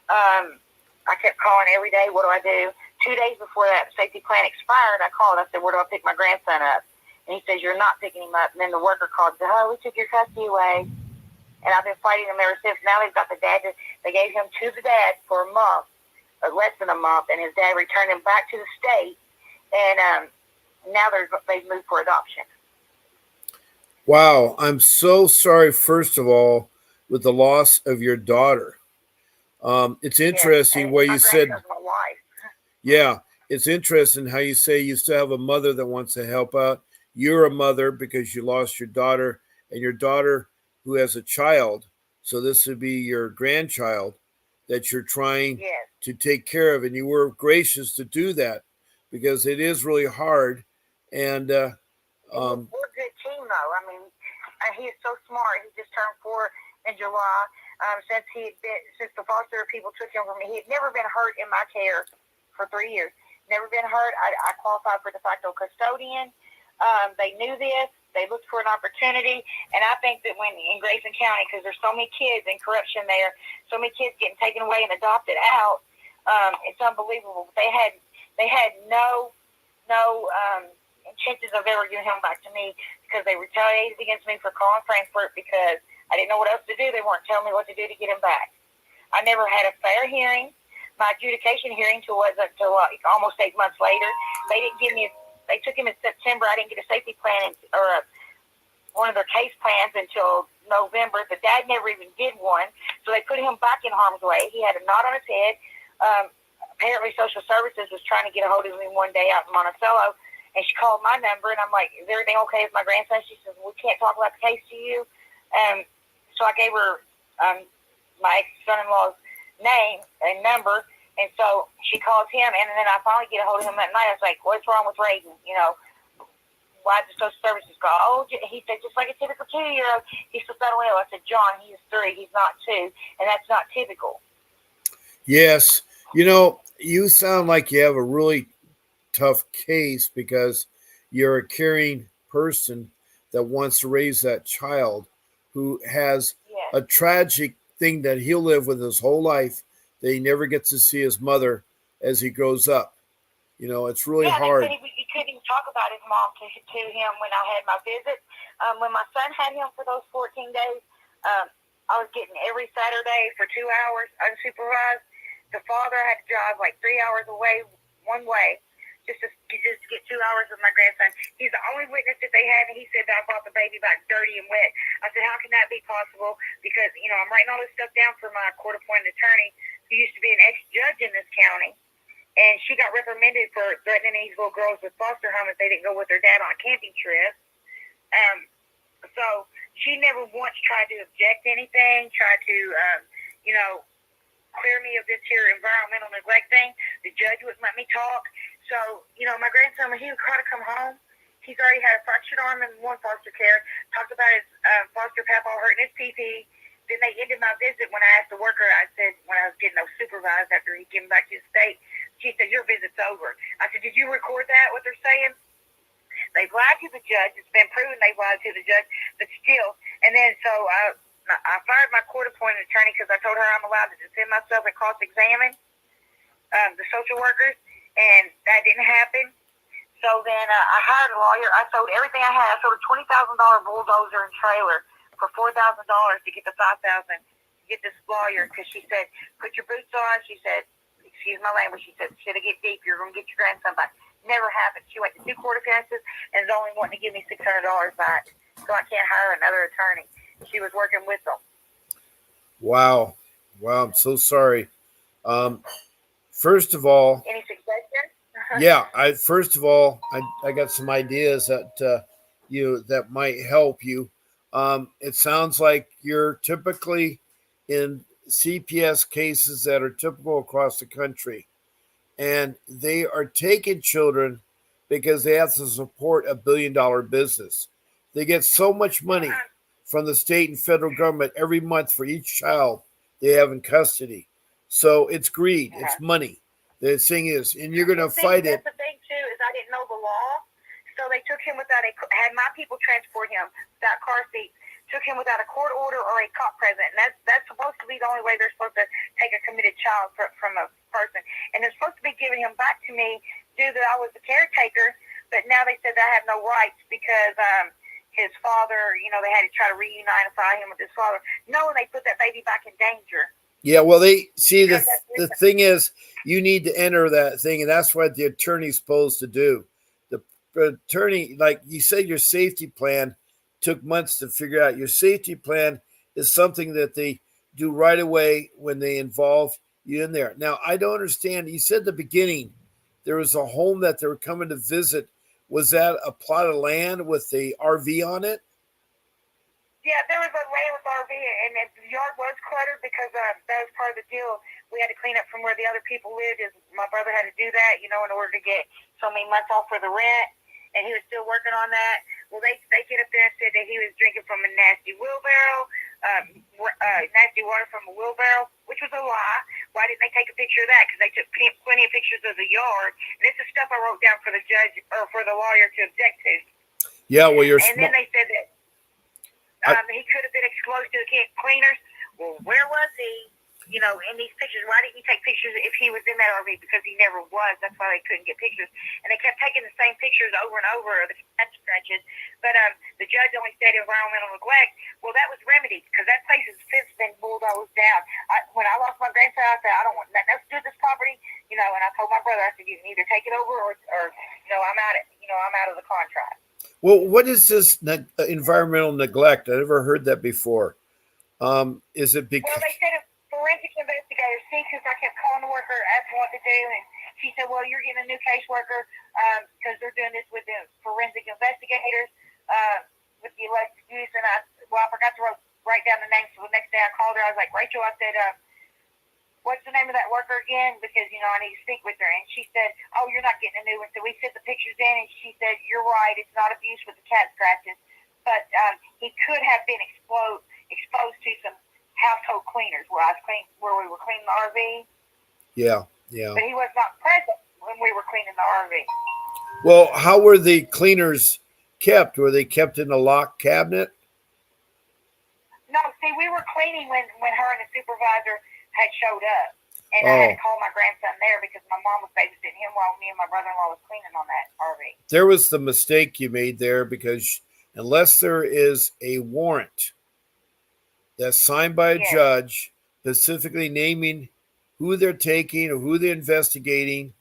I kept calling every day. What do I do? 2 days before that safety plan expired, I called. I said, where do I pick my grandson up? And he says, you're not picking him up. And then the worker called and said, oh, we took your custody away. And I've been fighting them ever since. Now they've got the dad. They gave him to the dad for a month, or less than a month, and his dad returned him back to the state. And now they've moved for adoption. Wow. I'm so sorry, first of all, with the loss of your daughter. It's interesting what you said. My wife. Yeah, it's interesting how you say you still have a mother that wants to help out. You're a mother because you lost your daughter, and your daughter who has a child. So this would be your grandchild that you're trying to take care of. And you were gracious to do that because it is really hard. And we're a good team, though. I mean, he is so smart. He just turned 4 in July. Since the foster people took him from me, he had never been hurt in my care for 3 years. Never been hurt. I qualified for de facto custodian. They knew this. They looked for an opportunity. And I think that when in Grayson County, because there's so many kids in corruption there, so many kids getting taken away and adopted out, it's unbelievable. They had no intentions of ever giving him back to me because they retaliated against me for calling Frankfurt because I didn't know what else to do. They weren't telling me what to do to get him back. I never had a fair hearing. My adjudication hearing wasn't until almost 8 months later. They didn't give me. They took him in September. I didn't get a safety plan or one of their case plans until November. The dad never even did one, so they put him back in harm's way. He had a knot on his head. Apparently, social services was trying to get a hold of him one day out in Monticello, and she called my number, and I'm like, "Is everything okay with my grandson?" She says, "We can't talk about the case to you." So I gave her my ex-son-in-law's name and number, and so she calls him, and then I finally get a hold of him that night. I was like, what's wrong with Raiden? You know, why did the social services call? Oh, he said, just like a typical 2-year-old, he's so mentally ill. I said, John, he's 3, he's not 2, and that's not typical. Yes. You know, you sound like you have a really tough case because you're a caring person that wants to raise that child who has a tragic thing that he'll live with his whole life that he never gets to see his mother as he grows up. You know, it's really hard. He couldn't even talk about his mom to him when I had my visit. When my son had him for those 14 days, I was getting every Saturday for 2 hours unsupervised. The father had to drive like 3 hours away one way just to get 2 hours with my grandson. He's the only witness that they had, and he said that I brought the baby back dirty and wet. I said, how can that be possible? Because, you know, I'm writing all this stuff down for my court-appointed attorney who used to be an ex-judge in this county, and she got reprimanded for threatening these little girls with foster home if they didn't go with their dad on a camping trip. So she never once tried to object to anything, tried to, clear me of this here environmental neglect thing. The judge wouldn't let me talk. So, you know, my grandson, when he would try to come home, he's already had a fractured arm in one foster care, talked about his foster papa hurting his PP. Then they ended my visit when I asked the worker, I said, when I was getting those supervised after he came back to the state, she said, your visit's over. I said, did you record that, what they're saying? They've lied to the judge. It's been proven they've lied to the judge, but still. And then so I fired my court-appointed attorney because I told her I'm allowed to defend myself and cross-examine the social workers, and that didn't happen. So then I hired a lawyer. I sold everything I had. I sold a $20,000 bulldozer and trailer for $4,000 to get the $5,000 to get this lawyer because she said, put your boots on. She said, excuse my language, she said, should I get deep? You're going to get your grandson back. Never happened. She went to 2 court appearances and is only wanting to give me $600 back. So I can't hire another attorney. She was working with them. Wow. I'm so sorry. First of all, any suggestions? Yeah, I got some ideas that that might help you. It sounds like you're typically in CPS cases that are typical across the country, and they are taking children because they have to support $1 billion business. They get so much money from the state and federal government every month for each child they have in custody. So it's greed, it's money. The thing is, and you're going to fight it. That's the thing too is I didn't know the law, so they took him without had my people transport him without car seats. Took him without a court order or a cop present, and that's supposed to be the only way they're supposed to take a committed child from a person. And they're supposed to be giving him back to me due that I was the caretaker, but now they said that I have no rights because his father, they had to try to reunify him with his father. No, and they put that baby back in danger. Yeah, well, they see the thing is you need to enter that thing, and that's what the attorney's supposed to do. The attorney, like you said, your safety plan took months to figure out. Your safety plan is something that they do right away when they involve you in there. Now, I don't understand. You said at the beginning there was a home that they were coming to visit. Was that a plot of land with the RV on it? Yeah, there was a land with RV, and the yard was cluttered because that was part of the deal. We had to clean up from where the other people lived. My brother had to do that, in order to get so many months off for the rent, and he was still working on that. Well, they get up there and said that he was drinking from a nasty wheelbarrow, nasty water from a wheelbarrow, which was a lie. Why didn't they take a picture of that? Because they took plenty of pictures of the yard, and this is stuff I wrote down for the judge or for the lawyer to object to. Yeah, well, and then they said that he could have been exposed to the cleaners. Well, where was he? In these pictures, why didn't you take pictures if he was in that RV? Because he never was. That's why they couldn't get pictures. And they kept taking the same pictures over and over of the cat scratches. But the judge only said environmental neglect. Well, that was remedied because that place has since been bulldozed down. When I lost my grandson, I said, I don't want nothing else to do with this property. And I told my brother, I said, you can either take it over or I'm out of I'm out of the contract. Well, what is this environmental neglect? I never heard that before. Is it because... Well, they said forensic investigators, because I kept calling the worker, asking what to do, and she said, well, you're getting a new caseworker because they're doing this with the forensic investigators with the alleged abuse. And I forgot to write down the names. So the next day I called her. I was like, Rachel, I said, what's the name of that worker again? Because, I need to speak with her. And she said, oh, you're not getting a new one. So we sent the pictures in, and she said, you're right. It's not abuse with the cat scratches. But he could have been exposed to some household cleaners where we were cleaning the RV. Yeah. But he was not present when we were cleaning the RV. Well, how were the cleaners kept? Were they kept in a locked cabinet? No, see, we were cleaning when her and the supervisor had showed up. And I had to call my grandson there because my mom was babysitting him while me and my brother-in-law was cleaning on that RV. There was the mistake you made there because unless there is a warrant that's signed by a judge specifically naming who they're taking or who they're investigating,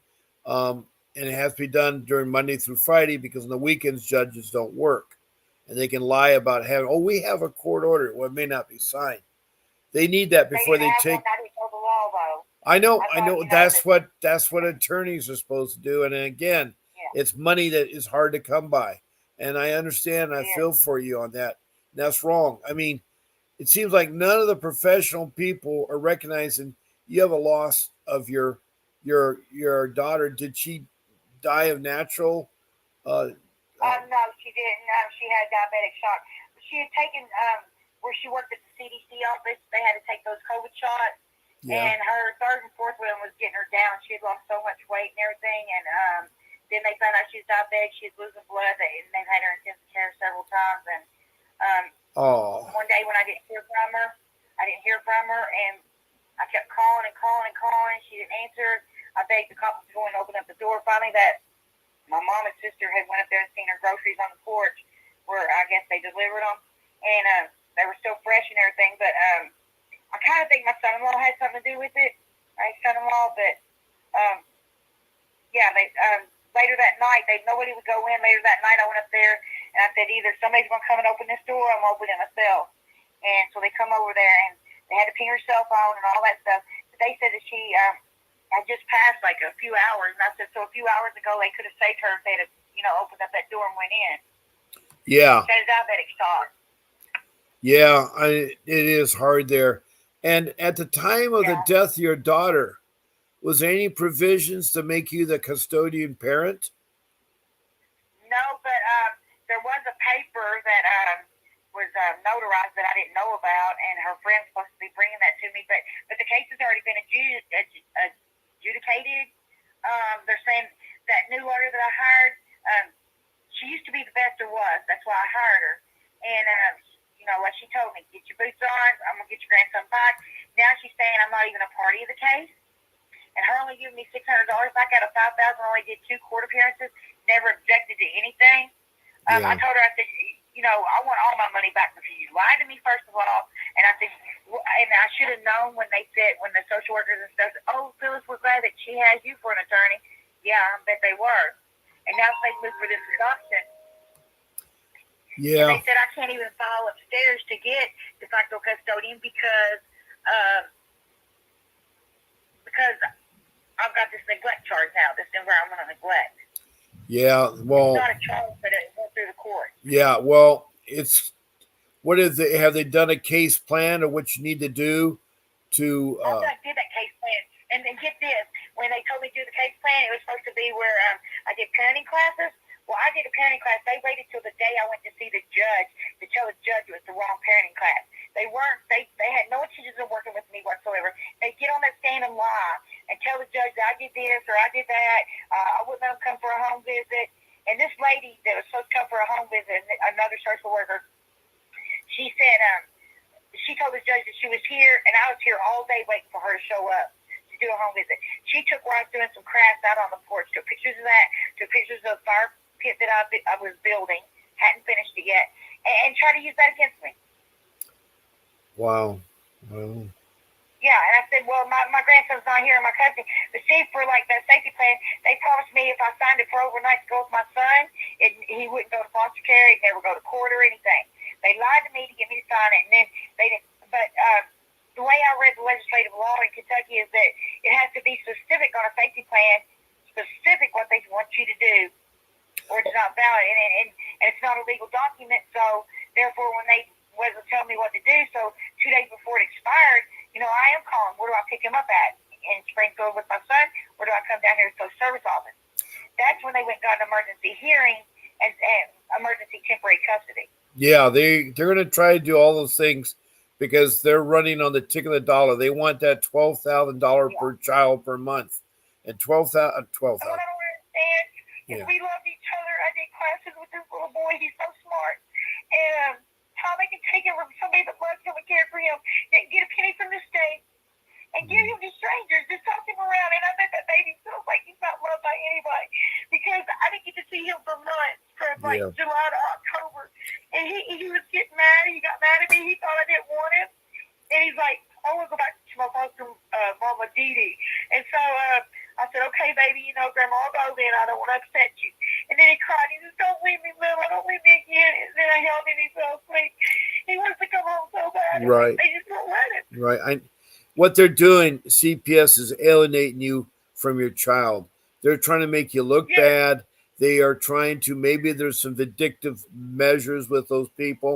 and it has to be done during Monday through Friday because on the weekends judges don't work. And they can lie about we have a court order. Well, it may not be signed. They need that before they take... I know. That's what attorneys are supposed to do. And again, it's money that is hard to come by. And I understand. I feel for you on that. That's wrong. I mean, it seems like none of the professional people are recognizing you have a loss of your daughter. Did she die of natural? No, she didn't. She had diabetic shock. She had taken where she worked at the CDC office. They had to take those COVID shots. Yeah. And her third and fourth one was getting her down. She had lost so much weight and everything. And then they found out she was diabetic. She was losing blood. And they've had her in intensive care several times. And one day when I didn't hear from her, and I kept calling and calling and calling. She didn't answer. I begged the cops to go and open up the door. Finally, my mom and sister had went up there and seen her groceries on the porch where I guess they delivered them. And they were still fresh and everything. But I kind of think my son-in-law had something to do with it. My son-in-law, but later that night, nobody would go in. Later that night, I went up there and I said, either somebody's going to come and open this door, or I'm opening myself. And so they come over there and they had to ping her cell phone and all that stuff. But they said that she had just passed like a few hours, and I said, so a few hours ago they could have saved her if they'd have, opened up that door and went in. Yeah. She had a diabetic shock. Yeah, it is hard there. And at the time of the Yeah. death of your daughter, was there any provisions to make you the custodian parent? No, but there was a paper that was notarized that I didn't know about, and her friend's supposed to be bringing that to me. But the case has already been adjudicated. They're saying that new lawyer that I hired, she used to be the best there was. That's why I hired her. And like she told me, get your boots on. I'm gonna get your grandson back. Now she's saying I'm not even a party of the case, and her only giving me $600 back out of 5,000. Only did 2 court appearances. Never objected to anything. I told her, I said, I want all my money back because you lied to me first of all, and I said, and I should have known when they said, when the social workers and stuff said, oh, Phyllis, we're glad that she has you for an attorney. Yeah, I bet they were. And now they moved for this adoption. Yeah. And they said I can't even file upstairs to get de facto custodian because I've got this neglect charge now, this environmental neglect. Yeah, well, it's not a charge, but it went through the court. Yeah, well, it's what is it? Have they done a case plan of what you need to do to? I did that case plan, and then get this: when they told me to do the case plan, it was supposed to be where I did parenting classes. Well, I did a parenting class. They waited till the day I went to see the judge to tell the judge it was the wrong parenting class. They weren't. They had no intentions of working with me whatsoever. They get on that stand and lie and tell the judge that I did this or I did that. I wouldn't let them come for a home visit. And this lady that was supposed to come for a home visit, another social worker, she said she told the judge that she was here, and I was here all day waiting for her to show up to do a home visit. She took where I was doing some crafts out on the porch, took pictures of that, took pictures of the fire pit that I was building, hadn't finished it yet, and tried to use that against me. Wow. Well. Yeah, and I said, well, my grandson's not here, and my cousin. But see, for like that safety plan, they promised me if I signed it for overnight to go with my son, he wouldn't go to foster care, he'd never go to court or anything. They lied to me to get me to sign it, and then they didn't. But the way I read the legislative law in Kentucky is that it has to be specific on a safety plan, specific what they want you to do, or it's not valid, and it's not a legal document. So therefore, when they wasn't telling me what to do, so 2 days before it expired, I am calling. Where do I pick him up at? In Springfield with my son? Or do I come down here to the social service office? That's when they went and got an emergency hearing and emergency temporary custody. Yeah, they're going to try to do all those things because they're running on the tick of the dollar. They want that $12,000 per child per month, and 12,000. What I don't understand is Yeah. we love each other. I did classes with this little boy. He's so smart, and how they can take him from somebody that loves him and care for him, and get a penny from the state and give him to strangers, just toss him around. And I bet that baby feels like he's not loved by anybody because I didn't get to see him for months, from like July to October. And he was getting mad. He got mad at me. He thought I didn't want him. And he's like, I want to go back to my foster mama Dee Dee. And so I said, okay, baby, Grandma, I'll go then. I don't want to upset you. And then he cried. He said, don't leave me, Mama. Don't leave me again. And then I held him. He fell asleep. He wants to come home so bad. Right. They just won't let him. Right. What they're doing, CPS, is alienating you from your child. They're trying to make you look bad. They are trying to, maybe there's some vindictive measures with those people.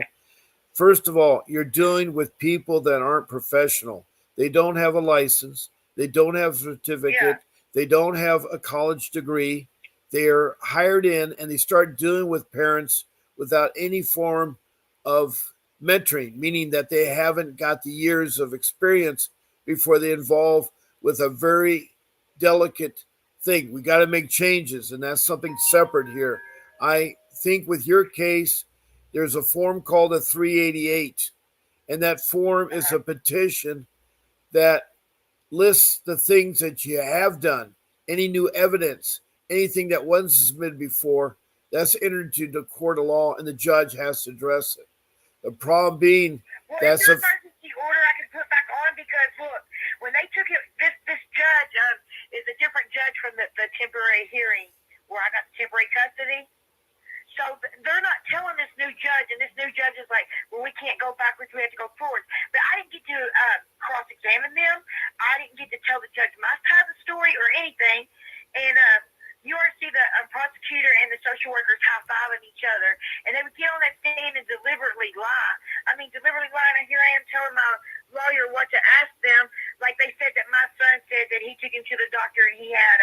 First of all, you're dealing with people that aren't professional. They don't have a license. They don't have a certificate. They don't have a college degree. They are hired in, and they start dealing with parents without any form of mentoring, meaning that they haven't got the years of experience before they involve with a very delicate thing. We got to make changes, and that's something separate here. I think with your case, there's a form called a 388, and that form is a petition that lists the things that you have done, any new evidence, anything that wasn't submitted before. That's entered into the court of law, and the judge has to address it. The problem being that's a emergency order I can put back on because look, when they took it, this judge is a different judge from the temporary hearing where I got the temporary custody. So they're not telling this new judge, and this new judge is like, well, we can't go backwards, we have to go forward. But I didn't get to cross-examine them. I didn't get to tell the judge my side of the story or anything. And you ought to see the prosecutor and the social workers high-fiving each other. And they would get on that stand and deliberately lie. I mean, deliberately lying. And here I am telling lawyer what to ask them. Like they said that my son said that he took him to the doctor and he had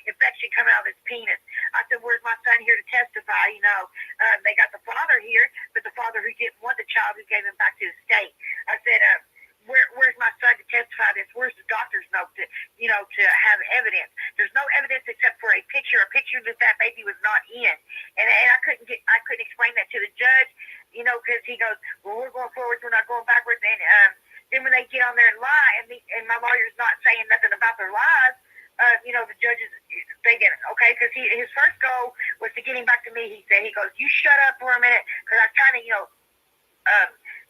infection coming out of his penis. I said, "Where's my son here to testify?" They got the father here, but the father who didn't want the child, who gave him back to the state. I said, where's my son to testify this? Where's the doctor's note to have evidence? There's no evidence except for a picture that baby was not in. And I couldn't explain that to the judge, because he goes, "Well, we're going forwards, we're not going backwards." And then when they get on there and lie, and my lawyer's not saying nothing about their lies, the judge is thinking, okay, because his first goal was to get him back to me. He goes, "You shut up for a minute," because I was trying to,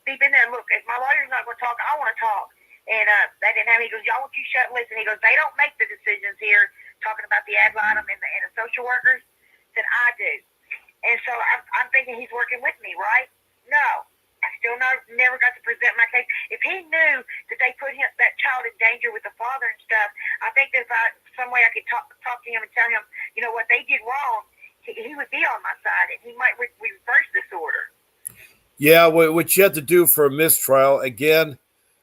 deep in there, look, if my lawyer's not going to talk, I want to talk. And that didn't happen. He goes, "Y'all want you shut and listen." He goes, "They don't make the decisions here," talking about the ad litem and the social workers, that I do. And so I'm thinking he's working with me, right? No. I still never got to present my case. If he knew that they put that child in danger with the father and stuff, I think that if some way I could talk to him and tell him, what they did wrong, he would be on my side, and he might reverse this order. Yeah, what you have to do for a mistrial, again,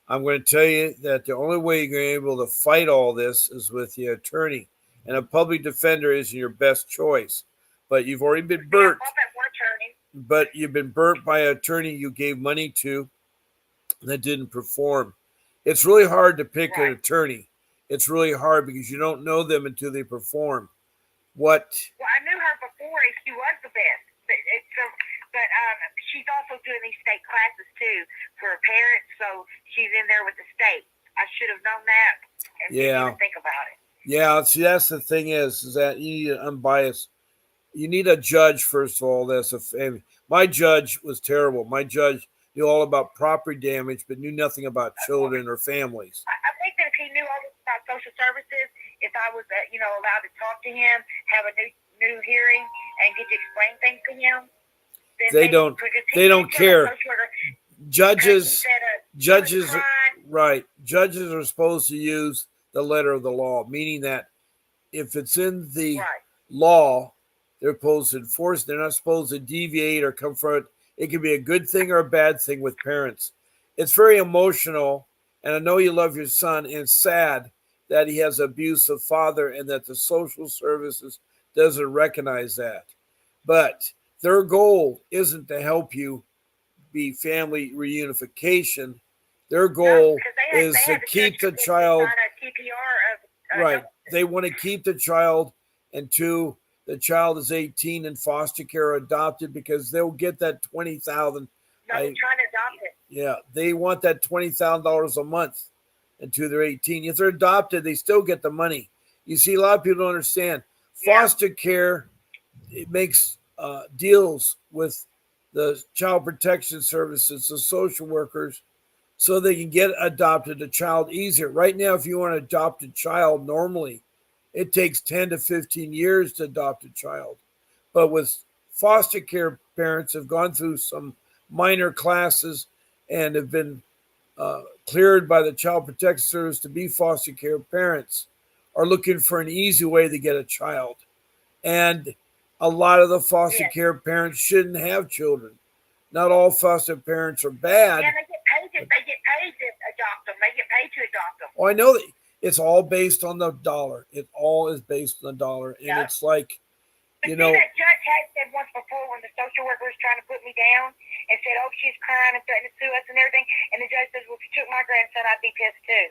I'm going to tell you that the only way you're able to fight all this is with the attorney. And a public defender isn't your best choice. But you've already been burnt. Yeah, I that one attorney. But you've been burnt by an attorney you gave money to that didn't perform. It's really hard to pick an attorney. It's really hard because you don't know them until they perform. Well, I knew her before, and she was the best. But she's also doing these state classes too for her parents, so she's in there with the state. I should have known that and didn't even think about it. Yeah, see, that's the thing is that you need unbiased. You need a judge, first of all. My judge was terrible. My judge knew all about property damage, but knew nothing about children or families. I think that if he knew all this about social services, if I was, allowed to talk to him, have a new hearing, and get to explain things to him, they don't care. Judges, right? Judges are supposed to use the letter of the law, meaning that if it's in the law, they're supposed to enforce. They're not supposed to deviate or confront. It can be a good thing or a bad thing with parents. It's very emotional, and I know you love your son, and it's sad that he has an abusive father and that the social services doesn't recognize that. But their goal isn't to help you be family reunification. Their goal is to keep the child. Right. They want to keep the child until the child is 18 in foster care or adopted, because they'll get that $20,000. No, they're trying to adopt it. Yeah, they want that $20,000 a month until they're 18. If they're adopted, they still get the money. You see, a lot of people don't understand. Foster care, it makes deals with the child protection services, the social workers, so they can get adopted a child easier. Right now, if you want to adopt a child normally, it takes 10 to 15 years to adopt a child. But with foster care, parents have gone through some minor classes and have been cleared by the Child Protection Service to be foster care parents, are looking for an easy way to get a child. And a lot of the foster care parents shouldn't have children. Not all foster parents are bad. Yeah, they get paid to adopt them. They get paid to adopt them. Oh, I know that it's all based on the dollar. It all is based on the dollar. And it's like, that judge had said once before, when the social worker was trying to put me down and said, "Oh, she's crying and threatening to sue us and everything," and the judge says, "Well, if you took my grandson, I'd be pissed too."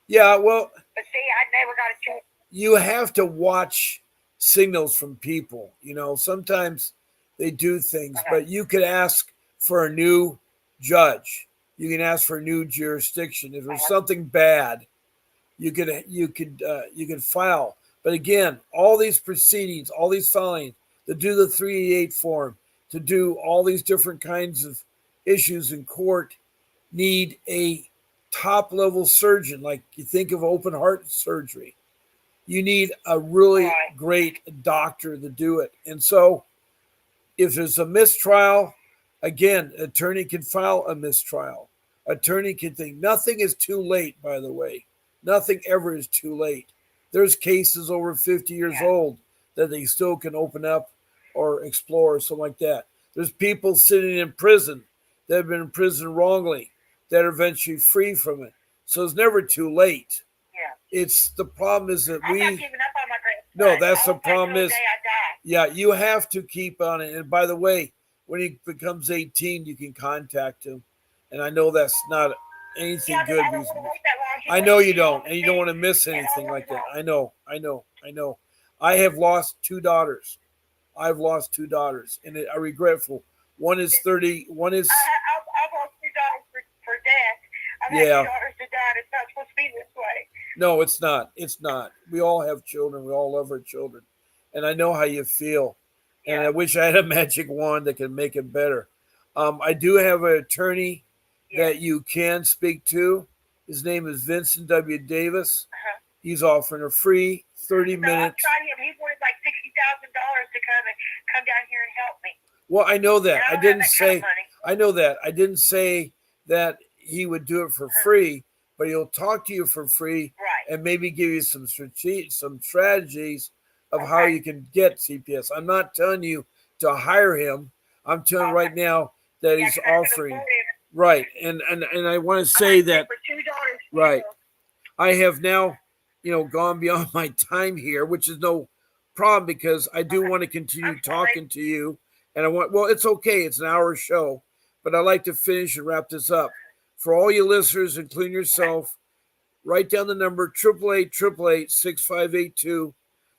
Yeah, well. But see, I never got a chance. You have to watch signals from people. Sometimes they do things, but you could ask for a new judge. You can ask for a new jurisdiction. If there's something bad, you could file. But again, all these proceedings, all these filings, to do the 388 form, to do all these different kinds of issues in court, need a top-level surgeon. Like you think of open heart surgery. You need a really great doctor to do it. And so if there's a mistrial, again, attorney can file a mistrial. Attorney can think nothing is too late, by the way. Nothing ever is too late. There's cases over 50 years old that they still can open up or explore or something like that. There's people sitting in prison that have been in prison wrongly. that are eventually free from it. So it's never too late. Yeah. It's the problem is that I'm we. not giving up on my grandson. No, that's I the will fight problem till is. the day I die. Yeah, you have to keep on it. And by the way, when he becomes 18, you can contact him. And I know that's not anything Yeah, but good. I don't want to wait that long. He I wants know to you be home don't, with and you me, don't want to miss and I anything want like to that. know. I know. I have lost two daughters. I've lost two daughters, and I'm regretful. One is 30. One is I've lost two daughters for death. I've had yeah. two daughters to die. It's not supposed to be this way. No, it's not. It's not. We all have children. We all love our children, and I know how you feel. And Yeah. I wish I had a magic wand that could make it better. I do have an attorney that you can speak to. His name is Vincent W. Davis. Uh-huh. He's offering a free 30 So minutes. I've tried him. He wanted like $60,000 to come down here and help me. Well, I know that. And I didn't say. kind of money. I know that. I didn't say that he would do it for free, but he'll talk to you for free, Right. and maybe give you some strategies of how you can get CPS. I'm not telling you to hire him. I'm telling you right now that he's offering. Right, and I want to say that. For $2, right, I have now, gone beyond my time here, which is no problem because I do want to continue talking to you, and I want. Well, it's okay. It's an hour show, but I'd like to finish and wrap this up. For all you listeners, including yourself, write down the number 888-888-6582.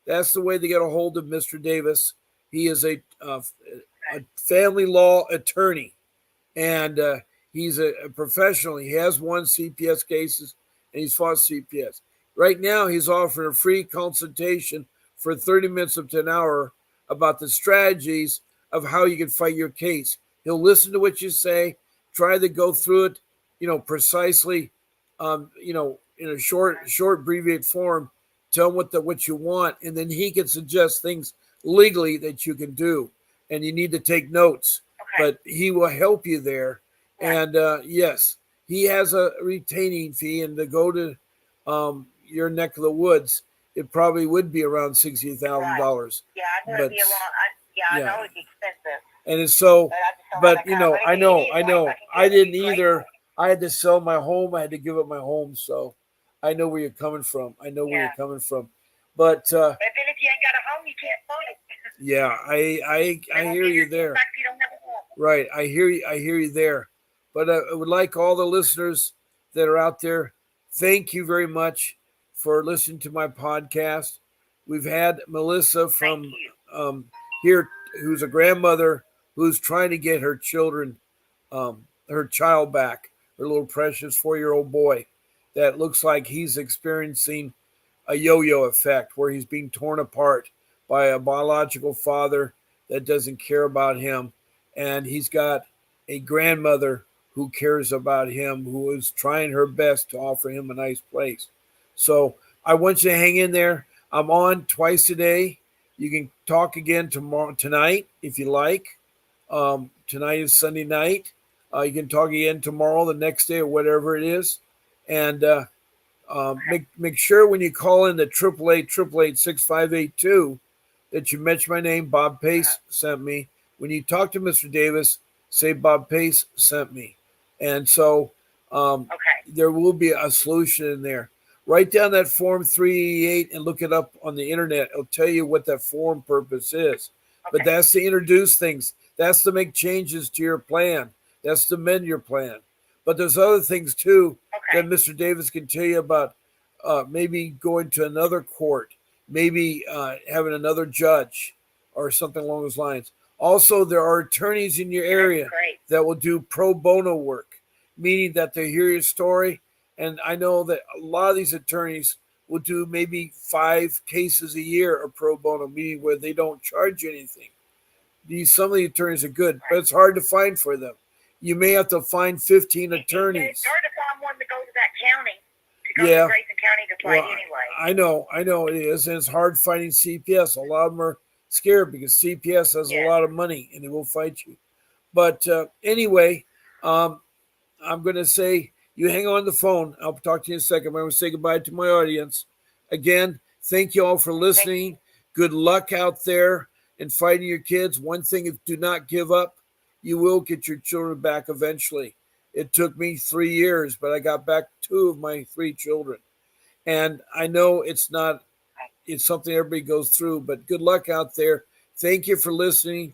That's the way to get a hold of Mr. Davis. He is a family law attorney, and he's a professional. He has won CPS cases, and he's fought CPS. Right now, he's offering a free consultation for 30 minutes up to an hour about the strategies of how you can fight your case. He'll listen to what you say, try to go through it, precisely, in a short, abbreviated form. Tell him what you want, and then he can suggest things legally that you can do. And you need to take notes, but he will help you there. And yes, he has a retaining fee, and to go to your neck of the woods, it probably would be around $60,000. Yeah, I know it'd be a long. I know it's expensive. And it's so, but I know, I didn't either. I had to sell my home. I had to give up my home. So I know where you're coming from. But But then if you ain't got a home, you can't sell it. Yeah, I hear you there. Right, I hear you there. But I would like all the listeners that are out there, thank you very much for listening to my podcast. We've had Melissa from here, who's a grandmother who's trying to get her her child back, her little precious 4-year-old boy that looks like he's experiencing a yo-yo effect where he's being torn apart by a biological father that doesn't care about him. And he's got a grandmother who cares about him, who is trying her best to offer him a nice place. So I want you to hang in there. I'm on twice a day. You can talk again tonight if you like. Tonight is Sunday night. You can talk again tomorrow, the next day, or whatever it is. And make sure when you call in the 888-888-6582 that you mention my name. Bob Pace sent me. When you talk to Mr. Davis, say Bob Pace sent me. And so there will be a solution in there. Write down that Form 388 and look it up on the internet. It'll tell you what that form purpose is. But that's to introduce things. That's to make changes to your plan. That's to amend your plan. But there's other things too that Mr. Davis can tell you about. Maybe going to another court, maybe having another judge or something along those lines. Also, there are attorneys in your area that will do pro bono work, meaning that they hear your story. And I know that a lot of these attorneys will do maybe 5 cases a year of pro bono, meaning where they don't charge you anything. Some of the attorneys are good, but it's hard to find for them. You may have to find 15 attorneys. It's hard to find one to go to that county, to go to Grayson County to fight anyway. I know it is, and it's hard finding CPS. A lot of them are scared because CPS has a lot of money and they will fight you. But anyway, I'm going to say you hang on the phone. I'll talk to you in a second. I'm going to say goodbye to my audience. Again, thank you all for listening. Good luck out there in fighting your kids. One thing is do not give up. You will get your children back eventually. It took me 3 years, but I got back 2 of my 3 children. And I know it's something everybody goes through, but good luck out there. Thank you for listening.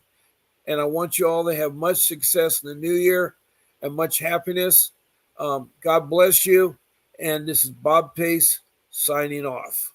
And I want you all to have much success in the new year and much happiness. God bless you. And this is Bob Pace signing off.